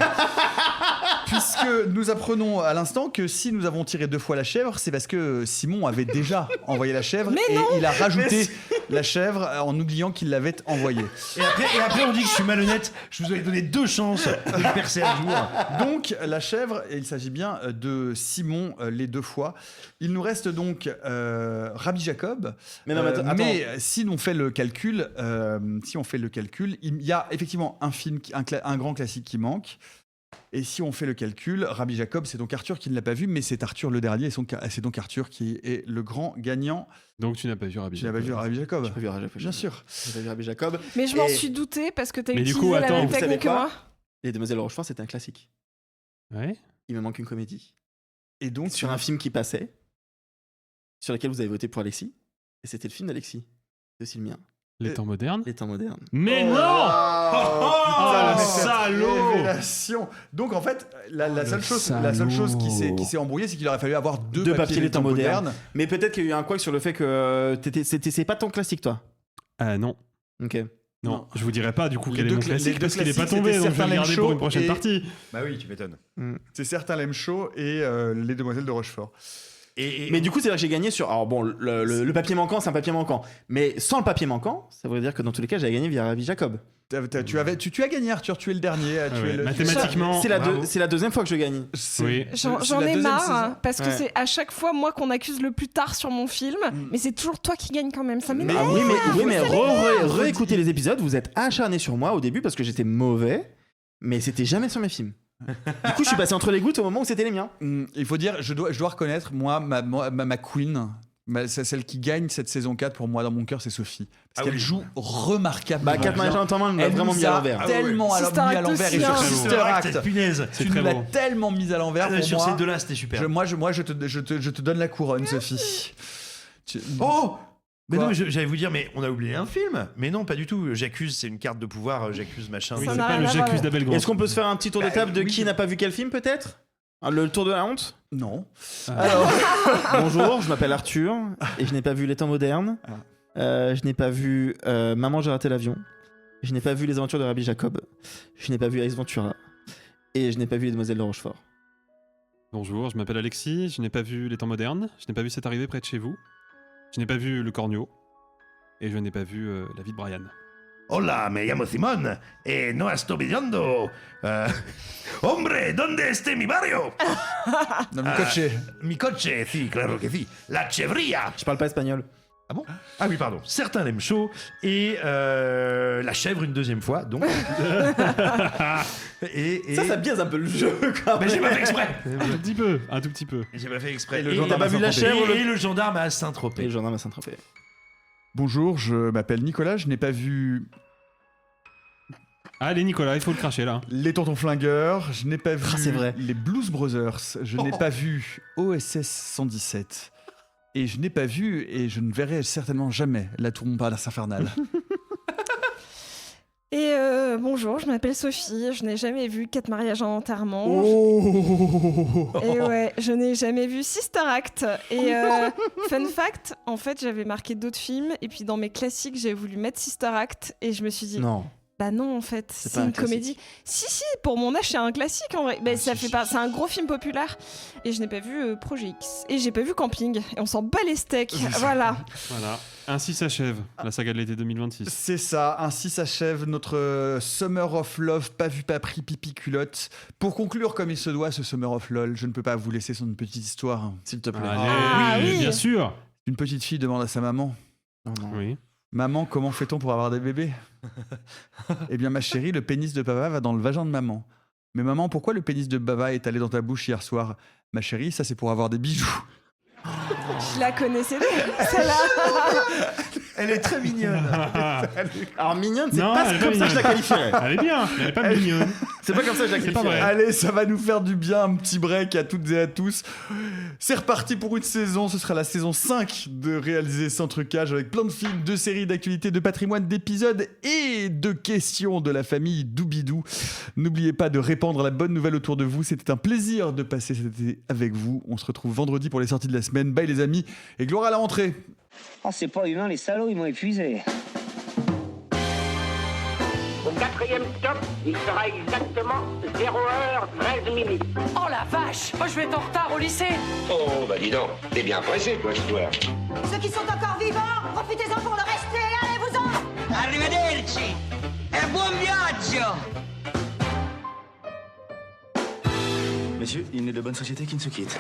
Puisque nous apprenons à l'instant que si nous avons tiré 2 fois la chèvre, c'est parce que Simon avait déjà envoyé la chèvre Mais et non. il a rajouté la chèvre en oubliant qu'il l'avait envoyée. Et après, on dit que je suis malhonnête. Je vous avais donné 2 chances de percer un jour. Donc la chèvre, et il s'agit bien de Simon les 2 fois. Il nous reste donc Rabbi Jacob. Mais non, mais attends. Mais si on fait le calcul, il y a effectivement un film, un grand classique qui manque. Et si on fait le calcul, Rabbi Jacob, c'est donc Arthur qui ne l'a pas vu, mais c'est Arthur le dernier, et c'est donc Arthur qui est le grand gagnant. Donc tu n'as pas vu Rabbi Tu n'as pas vu Rabbi Jacob? J'ai pas vu Rabbi Jacob. Bien sûr. J'ai pas vu Rabbi Jacob. Mais je m'en Et- suis douté parce que t'as Mais du utilisé coup, la attends, même vous savez technique que quoi moi. Les Demoiselles de Rochefort, c'était un classique. Ouais. Il me manque une comédie. Et donc, Sur un film qui passait, sur lequel vous avez voté pour Alexis. Et c'était le film d'Alexis. C'est aussi le mien. Les temps modernes. Les temps modernes. Mais Oh non. là là, Oh, cette salaud. révélation. Donc en fait, la le seule chose salaud. qui s'est embrouillée, c'est qu'il aurait fallu avoir deux Deux papiers les temps modernes. Mais peut-être qu'il y a eu un couac sur le fait que c'est pas ton classique, toi. Ah non. Ok. Non, Non. je vous dirai pas du coup Les quel est deux mon cla- classique les deux parce qu'il est pas classiques, tombé, c'était donc je vais le certains garder Lem pour une Show prochaine et- partie. Bah oui, tu m'étonnes. C'est certain Lem Show et les Demoiselles de Rochefort. Mais du coup, c'est vrai que j'ai gagné sur. Alors bon, le papier manquant, c'est un papier manquant. Mais sans le papier manquant, ça veut dire que dans tous les cas, j'avais gagné via Rabbi Jacob. Tu as gagné, Arthur, tu es le dernier. tu ouais, es le- mathématiquement, C'est la deuxième fois que je gagne. Oui. J'en c'est la ai deuxième marre saison. parce que Ouais. c'est à chaque fois moi qu'on accuse le plus tard sur mon film, mais c'est toujours toi qui gagne quand même. Ça Mais, m'énerve. oui, mais réécoutez les épisodes. Vous êtes acharné sur moi au début parce que j'étais mauvais, mais c'était jamais sur mes films. Du coup, je suis passé entre les gouttes au moment où c'était les miens. Il faut dire, je dois reconnaître, moi, ma queen, celle qui gagne cette saison 4 pour moi dans mon cœur, c'est Sophie. Parce qu'elle joue remarquablement. Bah, 4 bien. mariages en temps, elle m'a Elle vraiment nous mis à a l'envers. tellement Sister mis à Act l'envers. Et aussi, sur hein. Sister Act, cette punaise. C'est tu très nous l'as beau. tellement mise à l'envers pour Sur moi. ces deux-là, c'était super. Je te donne la couronne, Sophie. Oh mais Quoi non, mais j'allais vous dire, mais on a oublié un film. Mais non, pas du tout. J'accuse, c'est une carte de pouvoir. J'accuse machin. Oui, Ça c'est n'a pas rien le à J'accuse voir. d'Abel Grand. Est-ce qu'on peut se faire un petit tour de table de oui. qui n'a pas vu quel film, peut-être? Le tour de la honte. Non. Alors, bonjour, je m'appelle Arthur et je n'ai pas vu Les Temps modernes. Je n'ai pas vu Maman, j'ai raté l'avion. Je n'ai pas vu Les Aventures de Rabbi Jacob. Je n'ai pas vu Ace Ventura. Et je n'ai pas vu Les Demoiselles de Rochefort. Bonjour, je m'appelle Alexis, je n'ai pas vu Les Temps modernes, je n'ai pas vu C'est arrivé près de chez vous, je n'ai pas vu Le Cornio, et je n'ai pas vu La vie de Brian. Hola, me llamo Simón. No estoy viendo. Hombre, ¿dónde está mi barrio? Non, mi coche. Mi coche, sí, claro que sí. La chevría. Je parle pas espagnol. Ah bon? Ah oui, pardon. Certains l'aiment chaud et la chèvre une deuxième fois, donc. et... Ça biaise un peu le jeu, quand Mais j'ai pas fait exprès. Un tout petit peu, un tout petit peu. J'ai pas fait exprès. Et le Et gendarme t'as pas vu la chèvre, Et le gendarme à Saint-Tropez. Et le gendarme à Saint-Tropez. Bonjour, je m'appelle Nicolas, je n'ai pas vu Allez Nicolas, il faut le cracher là. Les Tontons Flingueurs, je n'ai pas vu c'est vrai. les Blues Brothers, je n'ai pas vu OSS 117 et je n'ai pas vu et je ne verrai certainement jamais La Tour Montparnasse infernale. Et bonjour, je m'appelle Sophie, je n'ai jamais vu 4 mariages en enterrement. Oh. Et ouais, je n'ai jamais vu Sister Act. Et fun fact, en fait, j'avais marqué d'autres films et puis dans mes classiques, j'ai voulu mettre Sister Act et je me suis dit Non. bah non en fait, C'est c'est pas un une classique. comédie. Si, pour mon âge, c'est un classique en vrai. Ben, ça fait pas, c'est un gros film populaire et je n'ai pas vu Projet X et j'ai pas vu Camping et on s'en bat les steaks. Voilà. Voilà. Ainsi s'achève la saga de l'été 2026. C'est ça, ainsi s'achève notre Summer of Love, pas vu, pas pris, pipi culotte. Pour conclure comme il se doit ce Summer of LOL, je ne peux pas vous laisser sans une petite histoire. S'il te plaît. Allez, Ah, oui. bien sûr. Une petite fille demande à sa maman: Non, non. Oui. Maman, comment fait-on pour avoir des bébés? Eh bien, ma chérie, le pénis de papa va dans le vagin de maman. Mais maman, pourquoi le pénis de baba est allé dans ta bouche hier soir? Ma chérie, ça c'est pour avoir des bijoux. Je la connaissais celle-là. Elle est très mignonne. Alors mignonne, c'est Non, pas elle est comme pas ça que je la mignonne. qualifierais. Elle est bien, elle est pas mignonne. C'est pas comme ça que C'est pas vrai. Allez, ça va nous faire du bien, un petit break à toutes et à tous. C'est reparti pour une saison, ce sera la saison 5 de Réaliser sans trucage, avec plein de films, de séries, d'actualités, de patrimoine, d'épisodes et de questions de la famille Doubidou. N'oubliez pas de répandre la bonne nouvelle autour de vous, c'était un plaisir de passer cet été avec vous. On se retrouve vendredi pour les sorties de la semaine. Bye les amis, et gloire à la rentrée. Oh, c'est pas humain, les salauds, ils m'ont épuisé. Au 4e stop, il sera exactement 0h13 minutes. Oh la vache, moi je vais être en retard au lycée. Oh, bah dis donc, t'es bien pressé, toi, toi. Ceux qui sont encore vivants, profitez-en pour le rester, allez-vous-en. Arrivederci. E buon viaggio. Messieurs, il n'est de bonne société qui ne se quitte.